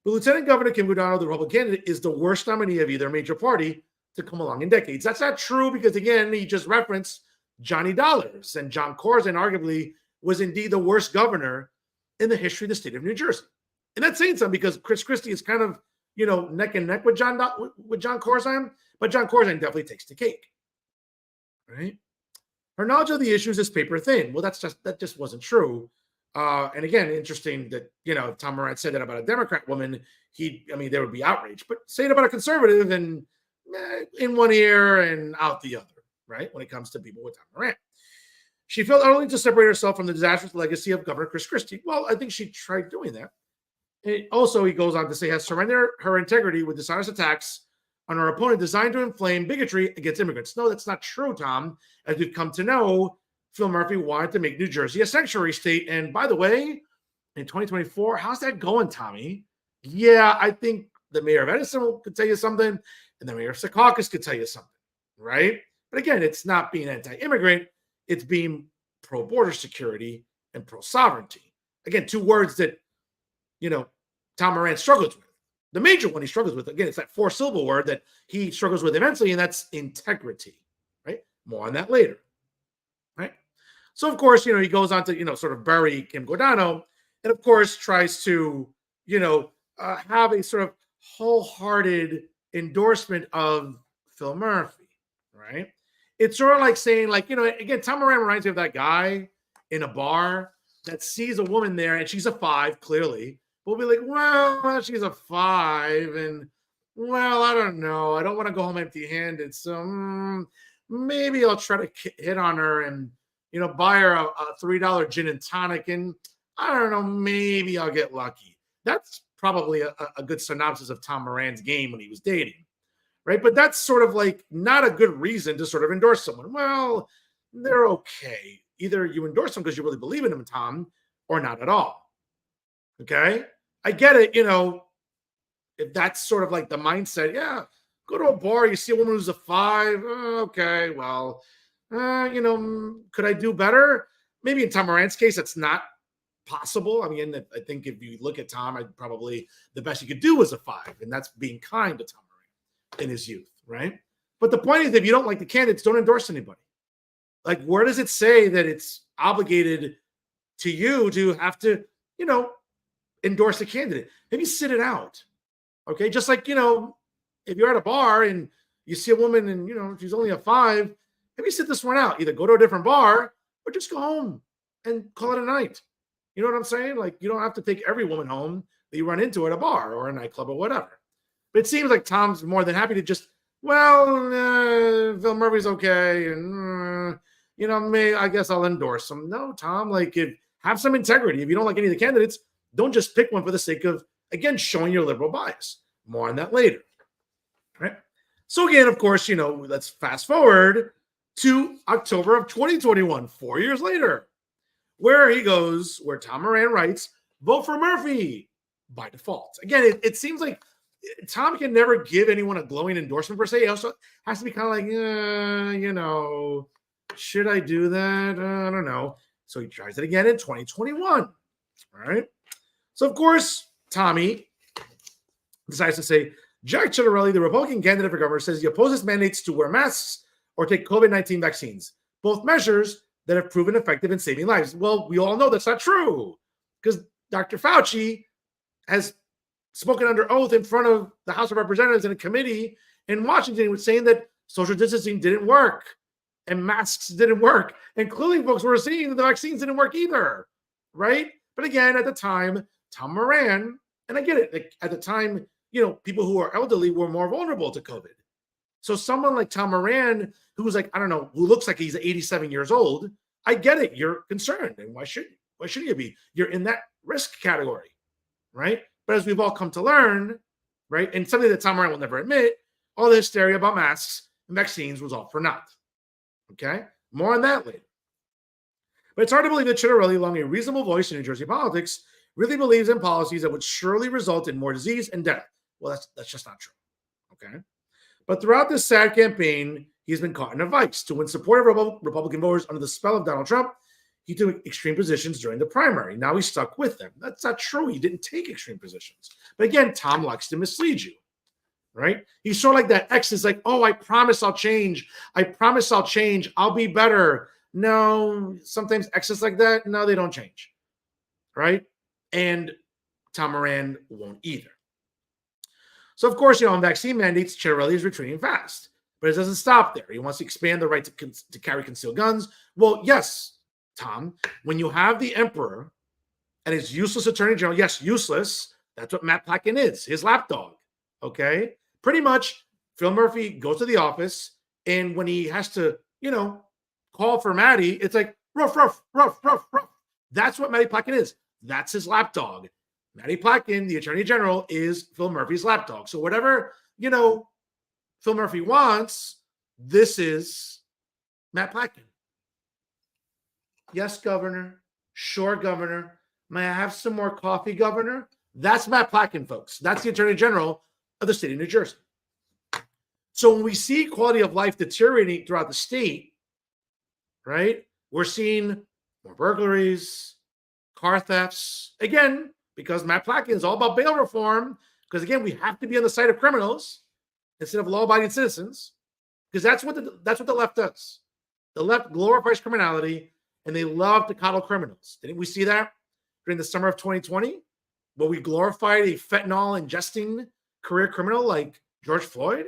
But Lieutenant Governor Kim Godano, the Republican candidate, is the worst nominee of either major party to come along in decades. That's not true because, again, he just referenced Johnny Dollars, and John Corson arguably was indeed the worst governor in the history of the state of New Jersey. And that's saying something because Chris Christie is kind of, neck and neck with John Corzine, but John Corzine definitely takes the cake, right? Her knowledge of the issues is paper thin. Well, that just wasn't true. And again, interesting that, Tom Moran said that about a Democrat woman, there would be outrage, but say it about a conservative and in one ear and out the other, right? When it comes to people with Tom Moran. She felt utterly to separate herself from the disastrous legacy of Governor Chris Christie. Well, I think she tried doing that. Also, he goes on to say, has surrendered her integrity with dishonest attacks on her opponent designed to inflame bigotry against immigrants. No, that's not true, Tom. As we've come to know, Phil Murphy wanted to make New Jersey a sanctuary state. And by the way, in 2024, how's that going, Tommy? Yeah, I think the mayor of Edison could tell you something, and the mayor of Secaucus could tell you something, right? But again, it's not being anti-immigrant. It's being pro-border security and pro-sovereignty. Again, two words that, Tom Moran struggles with. The major one he struggles with, again, it's that four-syllable word that he struggles with immensely, and that's integrity, right? More on that later, right? So, of course, he goes on to, sort of bury Kim Godano, and, of course, tries to, have a sort of wholehearted endorsement of Phil Murphy, right? It's sort of like saying, again, Tom Moran reminds me of that guy in a bar that sees a woman there, and she's a 5, clearly. We'll be like, well, she's a 5, and, well, I don't know. I don't want to go home empty-handed, so maybe I'll try to hit on her and, buy her a $3 gin and tonic, and I don't know, maybe I'll get lucky. That's probably a good synopsis of Tom Moran's game when he was dating, right? But that's sort of like not a good reason to sort of endorse someone. Well, they're okay. Either you endorse them because you really believe in them, Tom, or not at all. Okay? I get it, if that's sort of like the mindset, yeah, go to a bar, you see a woman who's a 5, okay, well, could I do better? Maybe in Tom Moran's case, it's not possible. I think if you look at Tom, the best you could do was a 5, and that's being kind to Tom Moran in his youth, right? But the point is, if you don't like the candidates, don't endorse anybody. Like, where does it say that it's obligated to you to have to, endorse a candidate? Maybe sit it out. Okay. Just like, if you're at a bar and you see a woman and, she's only a 5, maybe sit this one out. Either go to a different bar or just go home and call it a night. You know what I'm saying? Like, you don't have to take every woman home that you run into at a bar or a nightclub or whatever. But it seems like Tom's more than happy to just, Phil Murphy's okay, and I guess I'll endorse him. No, Tom, have some integrity. If you don't like any of the candidates, don't just pick one for the sake of, again, showing your liberal bias. More on that later. Right? So again, of course, let's fast forward to October of 2021, 4 years later, where Tom Moran writes, vote for Murphy by default. Again, it seems like Tom can never give anyone a glowing endorsement per se. He also has to be kind of like, should I do that? I don't know. So he tries it again in 2021. All right. So, of course, Tommy decides to say, Jack Ciattarelli, the Republican candidate for governor, says he opposes mandates to wear masks or take COVID-19 vaccines, both measures that have proven effective in saving lives. Well, we all know that's not true because Dr. Fauci has spoken under oath in front of the House of Representatives in a committee in Washington was saying that social distancing didn't work and masks didn't work. And clearly folks were seeing that the vaccines didn't work either, right? But again, at the time, Tom Moran, and I get it, at the time, people who are elderly were more vulnerable to COVID. So someone like Tom Moran, who's who looks like he's 87 years old, I get it. You're concerned. And why should you be? You're in that risk category, right? But as we've all come to learn, right, and something that Tom Moran will never admit, all the hysteria about masks and vaccines was all for naught. Okay? More on that later. But it's hard to believe that Ciattarelli, along a reasonable voice in New Jersey politics, really believes in policies that would surely result in more disease and death. Well, that's just not true. Okay? But throughout this sad campaign, he's been caught in a vice. To win support of Republican voters under the spell of Donald Trump, he took extreme positions during the primary. Now he's stuck with them. That's not true. He didn't take extreme positions. But again, Tom likes to mislead you, right? He's sort of like that ex is like, oh, I promise I'll change. I promise I'll change. I'll be better. No, sometimes exes like that, no, they don't change, right? And Tom Moran won't either. So, of course, on vaccine mandates, Ciattarelli is retreating fast. But it doesn't stop there. He wants to expand the right to carry concealed guns. Well, yes, Tom, when you have the emperor and his useless attorney general, yes, useless, that's what Matt Platkin is, his lapdog, okay? Pretty much, Phil Murphy goes to the office, and when he has to, call for Matty, it's like, ruff, ruff, ruff, ruff, ruff. That's what Matty Platkin is. That's his lapdog. Matty Platkin, the attorney general, is Phil Murphy's lapdog. So whatever, Phil Murphy wants, this is Matt Platkin. Yes, Governor. Sure, Governor. May I have some more coffee, Governor? That's Matt Platkin, folks. That's the Attorney General of the state of New Jersey. So when we see quality of life deteriorating throughout the state, right, we're seeing more burglaries, car thefts. Again, because Matt Platkin is all about bail reform, because, again, we have to be on the side of criminals instead of law-abiding citizens, because that's what the left does. The left glorifies criminality, and they love to coddle criminals. Didn't we see that during the summer of 2020, where we glorified a fentanyl ingesting career criminal like George Floyd?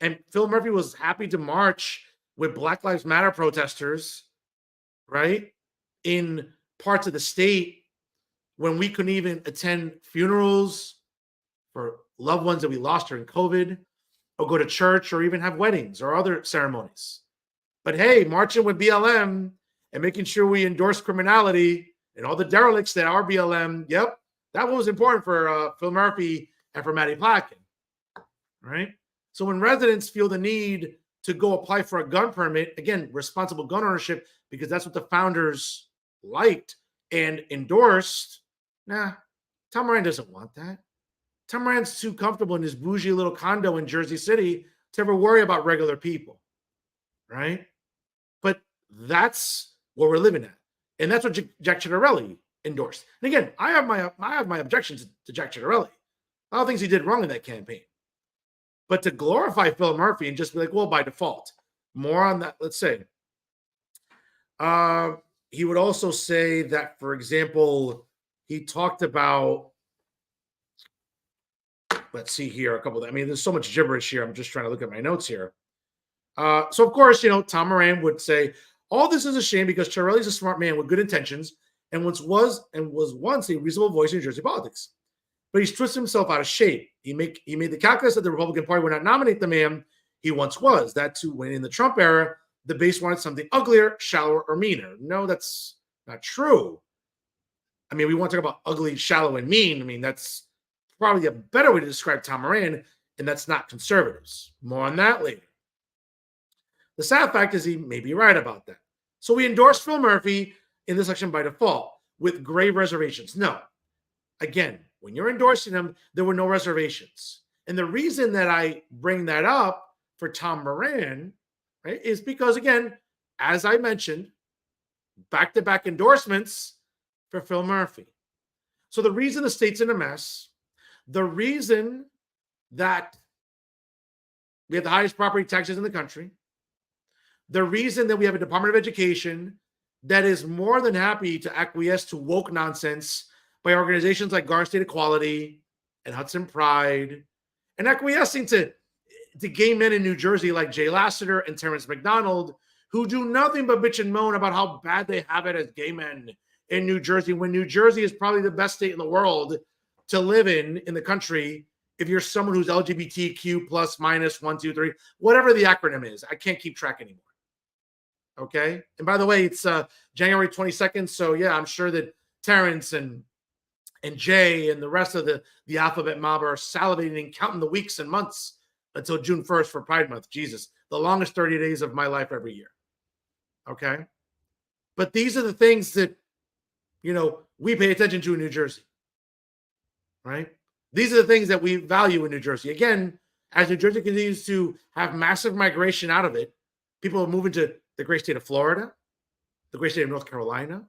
And Phil Murphy was happy to march with Black Lives Matter protesters, right, in parts of the state when we couldn't even attend funerals for loved ones that we lost during COVID, or go to church, or even have weddings or other ceremonies. But hey, marching with BLM and making sure we endorse criminality and all the derelicts that are BLM, yep, that one was important for Phil Murphy and for Matty Platkin, right? So when residents feel the need to go apply for a gun permit, again, responsible gun ownership, because that's what the founders liked and endorsed, Tom Moran doesn't want that. Tom Moran's too comfortable in his bougie little condo in Jersey City to ever worry about regular people, right? But that's what we're living at. And that's what Jack Ciattarelli endorsed. And again, I have my objections to Jack Ciattarelli. All the things he did wrong in that campaign. But to glorify Phil Murphy and just be like, well, by default, more on that, let's say. He would also say that, for example, he talked about, let's see here, a couple of, there's so much gibberish here. I'm just trying to look at my notes here. So, of course, Tom Moran would say, all this is a shame because Ciattarelli's a smart man with good intentions, and was once a reasonable voice in New Jersey politics. But he's twisted himself out of shape. He made the calculus that the Republican Party would not nominate the man he once was. That too, when in the Trump era, the base wanted something uglier, shallower, or meaner. No, that's not true. I mean, we want to talk about ugly, shallow, and mean. I mean, that's probably a better way to describe Tom Moran, and that's not conservatives. More on that later. The sad fact is he may be right about that. So we endorsed Phil Murphy in this election by default with grave reservations. No. Again, when you're endorsing him, there were no reservations. And the reason that I bring that up for Tom Moran, right, is because, again, as I mentioned, back-to-back endorsements for Phil Murphy. So the reason the state's in a mess, the reason that we have the highest property taxes in the country, the reason that we have a Department of Education that is more than happy to acquiesce to woke nonsense by organizations like Garden State Equality and Hudson Pride, and acquiescing to gay men in New Jersey like Jay Lassiter and Terrence McDonald, who do nothing but bitch and moan about how bad they have it as gay men in New Jersey, when New Jersey is probably the best state in the world to live in the country, if you're someone who's LGBTQ plus minus 1, 2, 3, whatever the acronym is. I can't keep track anymore. Okay. And by the way, it's January 22nd. So yeah, I'm sure that Terrence and Jay and the rest of the alphabet mob are salivating and counting the weeks and months until June 1st for Pride Month. Jesus, the longest 30 days of my life every year. Okay. But these are the things that, we pay attention to in New Jersey. Right. These are the things that we value in New Jersey. Again, as New Jersey continues to have massive migration out of it, people are moving to the great state of Florida, the great state of North Carolina,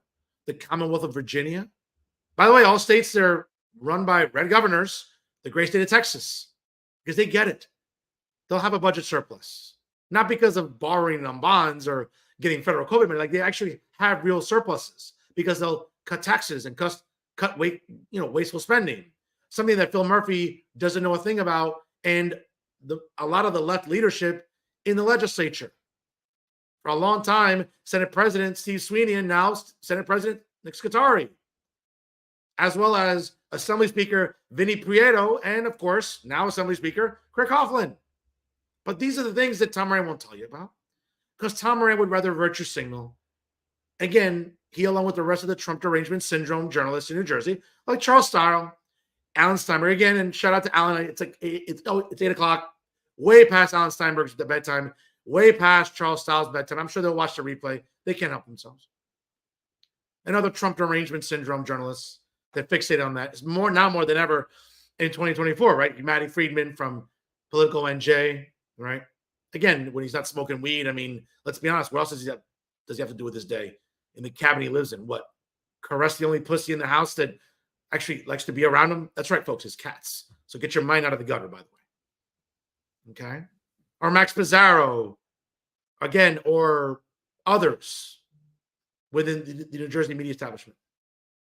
the Commonwealth of Virginia. By the way, all states that are run by red governors, the great state of Texas, because they get it. They'll have a budget surplus, not because of borrowing on bonds or getting federal COVID money. Like, they actually have real surpluses because they'll cut taxes and cut wasteful spending. Something that Phil Murphy doesn't know a thing about, and a lot of the left leadership in the legislature. For a long time, Senate President Steve Sweeney, and now Senate President Nick Scutari, as well as Assembly Speaker Vinny Prieto, and of course, now Assembly Speaker Craig Coughlin. But these are the things that Tom Moran won't tell you about, because Tom Moran would rather virtue signal. Again, he, along with the rest of the Trump derangement syndrome journalists in New Jersey, like Charles Style, Alan Steinberg, again, and shout out to Alan. It's 8 o'clock, way past Alan Steinberg's bedtime, way past Charles Styles' bedtime. I'm sure they'll watch the replay. They can't help themselves. And other Trump derangement syndrome journalists that fixate on that is now more than ever in 2024, right? Matty Friedman from Political NJ, right? Again, when he's not smoking weed, I mean, let's be honest, what else does he have to do with his day? In the cabin he lives in, what? Caress the only pussy in the house that actually likes to be around him? That's right, folks, his cats. So get your mind out of the gutter, by the way. Okay? Or Max Pizarro, again, or others within the New Jersey media establishment,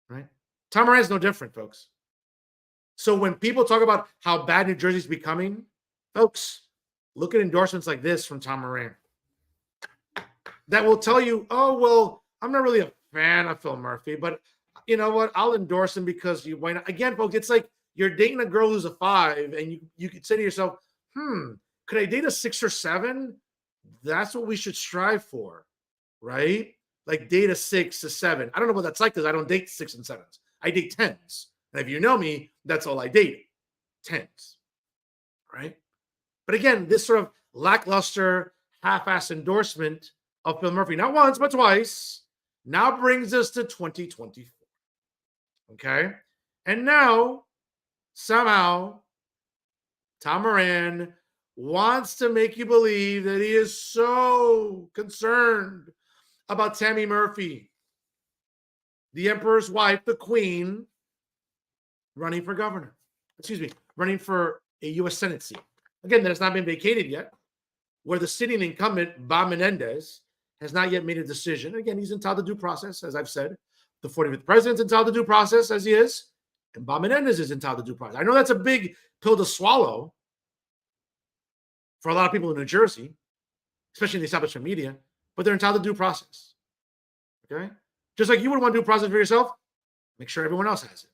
right? Tom Moran's no different, folks. So when people talk about how bad New Jersey's becoming, folks, look at endorsements like this from Tom Moran that will tell you, oh, well, I'm not really a fan of Phil Murphy, but you know what? I'll endorse him because why not? Again, folks, it's like you're dating a girl who's a 5, and you could say to yourself, could I date a 6 or 7? That's what we should strive for, right? Like, date a 6 to 7. I don't know what that's like, because I don't date 6 and 7s. I date 10s. And if you know me, that's all I date, 10s, right? But again, this sort of lackluster, half-ass endorsement of Phil Murphy, not once, but twice, now brings us to 2024, okay? And now, somehow, Tom Moran wants to make you believe that he is so concerned about Tammy Murphy, the emperor's wife, the queen, running for governor. Running for a U.S. Senate seat. Again, that has not been vacated yet, where the sitting incumbent, Bob Menendez, has not yet made a decision. Again, he's entitled to due process, as I've said. The 45th president's entitled to due process, as he is, and Bob Menendez is entitled to due process. I know that's a big pill to swallow for a lot of people in New Jersey, especially in the establishment media, but they're entitled to due process. Okay? Just like you would want to do a process for yourself, make sure everyone else has it.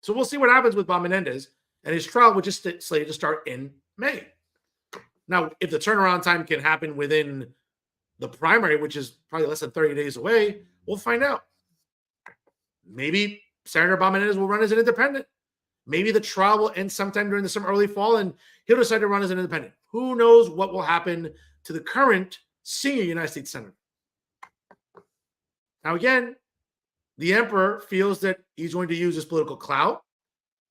So we'll see what happens with Bob Menendez, and his trial would just slated to start in May. Now, if the turnaround time can happen within the primary, which is probably less than 30 days away, we'll find out. Maybe Senator Bob Menendez will run as an independent. Maybe the trial will end sometime during the summer, early fall, and he'll decide to run as an independent. Who knows what will happen to the current senior United States Senator? Now, again, the emperor feels that he's going to use his political clout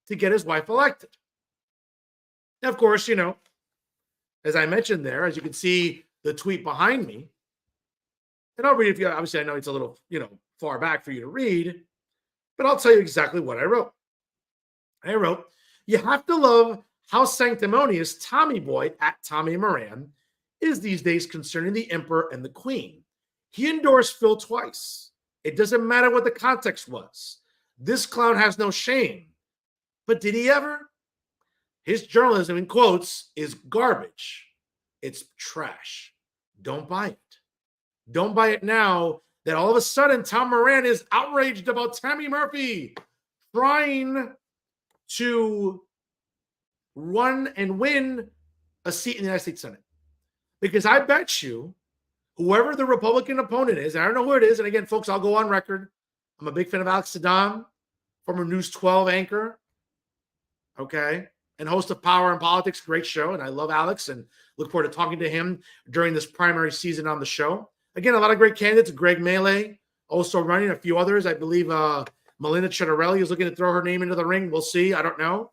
to get his wife elected. Now, of course, as I mentioned there, as you can see the tweet behind me, and I'll read it for you. Obviously, I know it's a little, far back for you to read, but I'll tell you exactly what I wrote. I wrote, you have to love how sanctimonious Tommy Boy at Tommy Moran is these days concerning the emperor and the queen. He endorsed Phil twice. It doesn't matter what the context was. This clown has no shame. But did he ever? His journalism, in quotes, is garbage. It's trash. Don't buy it. Don't buy it now that all of a sudden Tom Moran is outraged about Tammy Murphy trying to run and win a seat in the United States Senate. Because I bet you, whoever the Republican opponent is, and I don't know who it is, and again, folks, I'll go on record. I'm a big fan of Alex Saddam, former News 12 anchor, okay, and host of Power and Politics, great show, and I love Alex and look forward to talking to him during this primary season on the show. Again, a lot of great candidates. Greg Melee also running, a few others. I believe Melinda Chattarelli is looking to throw her name into the ring. We'll see. I don't know.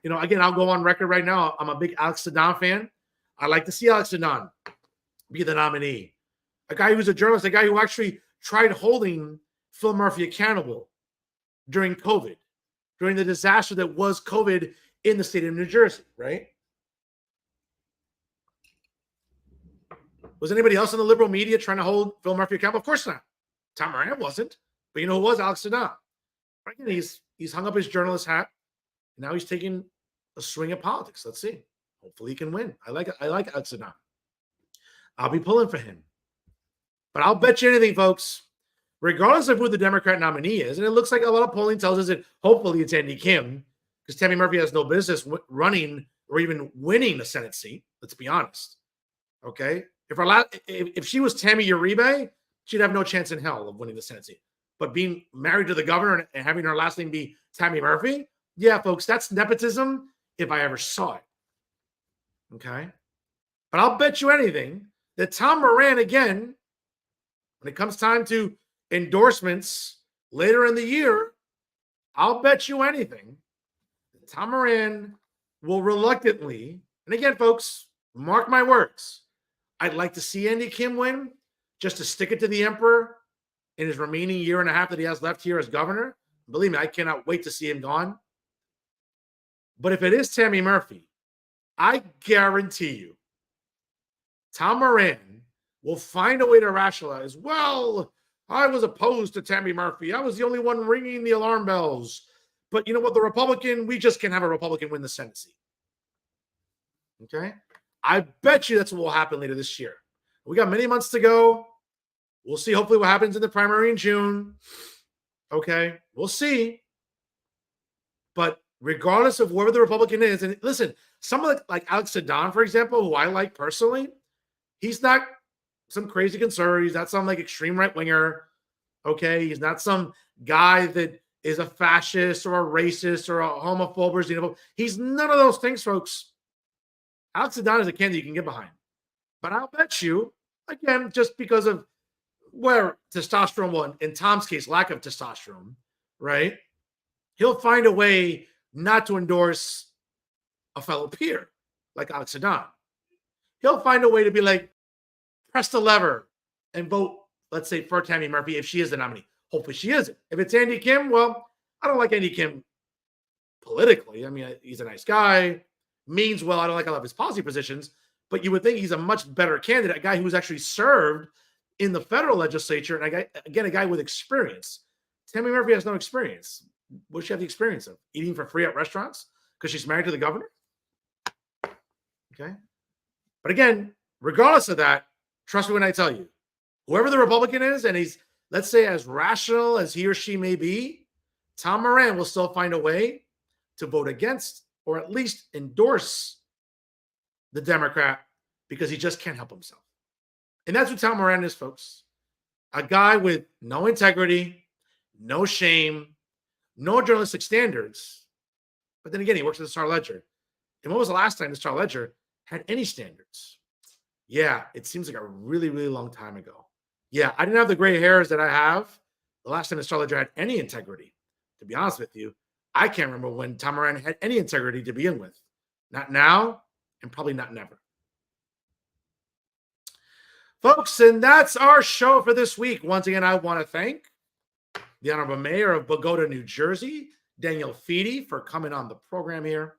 Again, I'll go on record right now. I'm a big Alex Saddam fan. I'd like to see Alex Saddam be the nominee. A guy who's a journalist, a guy who actually tried holding Phil Murphy accountable during COVID, during the disaster that was COVID in the state of New Jersey, right? Was anybody else in the liberal media trying to hold Phil Murphy accountable? Of course not. Tom Moran wasn't. But you know who was? Alex Saddam. Right? He's hung up his journalist hat. And now he's taking a swing at politics. Let's see. Hopefully he can win. I like Alex Saddam. I'll be pulling for him. But I'll bet you anything, folks, regardless of who the Democrat nominee is, and it looks like a lot of polling tells us that hopefully it's Andy Kim, because Tammy Murphy has no business running or even winning a Senate seat. Let's be honest. Okay? If she was Tammy Uribe, she'd have no chance in hell of winning the Senate seat. But being married to the governor and having her last name be Tammy Murphy, yeah, folks, that's nepotism if I ever saw it. Okay? But I'll bet you anything that Tom Moran, again, when it comes time to endorsements later in the year, I'll bet you anything that Tom Moran will reluctantly, and again, folks, mark my words, I'd like to see Andy Kim win just to stick it to the emperor in his remaining year and a half that he has left here as governor. Believe me, I cannot wait to see him gone. But if it is Tammy Murphy, I guarantee you, Tom Moran will find a way to rationalize, well, I was opposed to Tammy Murphy. I was the only one ringing the alarm bells. But you know what? The Republican, we just can't have a Republican win the Senate seat. Okay? I bet you that's what will happen later this year. We got many months to go. We'll see hopefully what happens in the primary in June. Okay? We'll see. But regardless of whoever the Republican is, and listen, someone like Alex Saddam, for example, who I like personally, he's not some crazy conservative. He's not some like extreme right winger. Okay. He's not some guy that is a fascist or a racist or a homophobe or xenophobe. He's none of those things, folks. Alex Saddam is a candidate you can get behind. But I'll bet you, again, just because of where testosterone, well, in Tom's case, lack of testosterone, right? He'll find a way not to endorse a fellow peer like Alex Saddam. He'll find a way to be like, press the lever and vote, let's say, for Tammy Murphy if she is the nominee. Hopefully she isn't. If it's Andy Kim, well, I don't like Andy Kim politically. I mean, he's a nice guy, means well. I don't like a lot of his policy positions, but you would think he's a much better candidate, a guy who's actually served in the federal legislature, and a guy with experience. Tammy Murphy has no experience. What does she have the experience of? Eating for free at restaurants because she's married to the governor? Okay. But again, regardless of that, trust me when I tell you, whoever the Republican is, and he's let's say as rational as he or she may be, Tom Moran will still find a way to vote against or at least endorse the Democrat because he just can't help himself. And that's what Tom Moran is, folks. A guy with no integrity, no shame, no journalistic standards. But then again, he works at the Star Ledger. And when was the last time the Star Ledger had any standards? Yeah, it seems like a really, really long time ago. Yeah, I didn't have the gray hairs that I have the last time the Star Ledger had any integrity. To be honest with you, I can't remember when Tom Moran had any integrity to begin with. Not now, and probably not never. Folks, and that's our show for this week. Once again, I want to thank the Honorable Mayor of Bogota, New Jersey, Daniele Fede, for coming on the program here.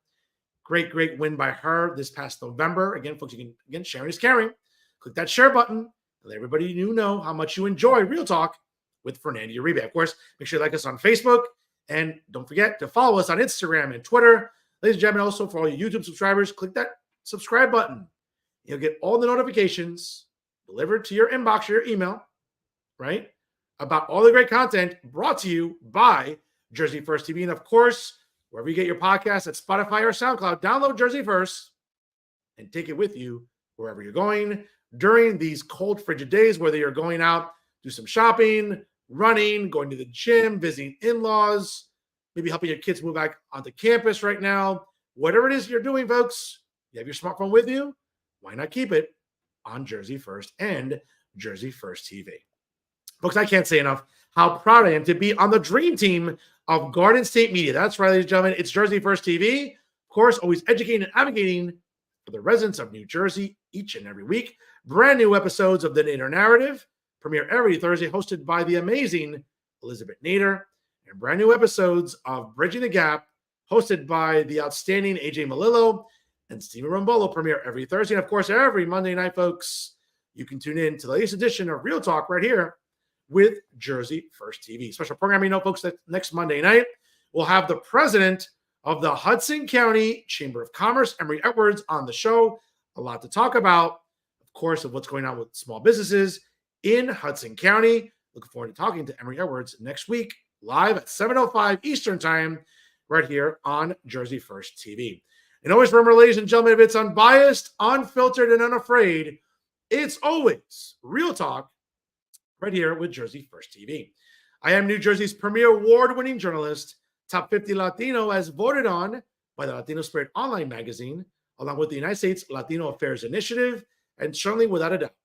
Great, great win by her this past November. Again, folks, you can, again, sharing is caring. Click that share button and let everybody know how much you enjoy Real Talk with Fernando Uribe. Of course, make sure you like us on Facebook. And don't forget to follow us on Instagram and Twitter. Ladies and gentlemen, also for all you YouTube subscribers, click that subscribe button. You'll get all the notifications delivered to your inbox or your email, right? About all the great content brought to you by Jersey First TV. And of course, wherever you get your podcasts at Spotify or SoundCloud, download Jersey First and take it with you wherever you're going during these cold, frigid days, whether you're going out, do some shopping, running, going to the gym, visiting in-laws, maybe helping your kids move back onto campus right now. Whatever it is you're doing, folks, you have your smartphone with you. Why not keep it on Jersey First and Jersey First TV? Folks, I can't say enough how proud I am to be on the dream team of Garden State Media. That's right, ladies and gentlemen. It's Jersey First TV. Of course, always educating and advocating for the residents of New Jersey each and every week. Brand new episodes of The Nader Narrative premiere every Thursday, hosted by the amazing Elizabeth Nader. And brand new episodes of Bridging the Gap, hosted by the outstanding AJ Malillo and Stephen Rombolo, premiere every Thursday. And of course, every Monday night, folks, you can tune in to the latest edition of Real Talk right here with Jersey First TV. Special programming, folks, that next Monday night, we'll have the president of the Hudson County Chamber of Commerce, Emery Edwards, on the show. A lot to talk about, of course, of what's going on with small businesses in Hudson County. Looking forward to talking to Emery Edwards next week, live at 7:05 Eastern Time, right here on Jersey First TV. And always remember, ladies and gentlemen, if it's unbiased, unfiltered, and unafraid, it's always Real Talk right here with Jersey First TV. I am New Jersey's premier award-winning journalist, Top 50 Latino, as voted on by the Latino Spirit online magazine, along with the United States Latino Affairs Initiative, and certainly, without a doubt,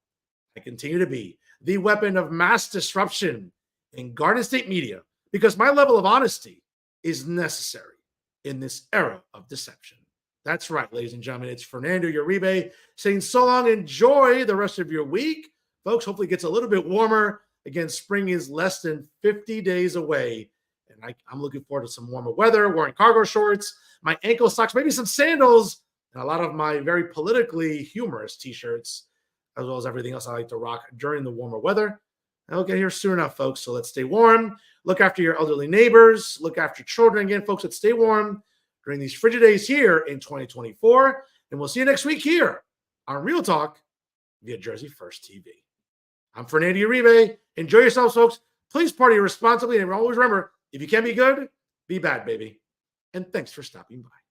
I continue to be the weapon of mass disruption in Garden State media, because my level of honesty is necessary in this era of deception. That's right, ladies and gentlemen. It's Fernando Uribe saying so long. Enjoy the rest of your week. Folks, hopefully it gets a little bit warmer. Again, spring is less than 50 days away, and I'm looking forward to some warmer weather, wearing cargo shorts, my ankle socks, maybe some sandals, and a lot of my very politically humorous T-shirts, as well as everything else I like to rock during the warmer weather. I'll get here soon enough, folks, so let's stay warm. Look after your elderly neighbors. Look after children. Again, folks, let's stay warm during these frigid days here in 2024. And we'll see you next week here on Real Talk via Jersey First TV. I'm Fernando Uribe. Enjoy yourselves, folks. Please party responsibly. And always remember, if you can be good, be bad, baby. And thanks for stopping by.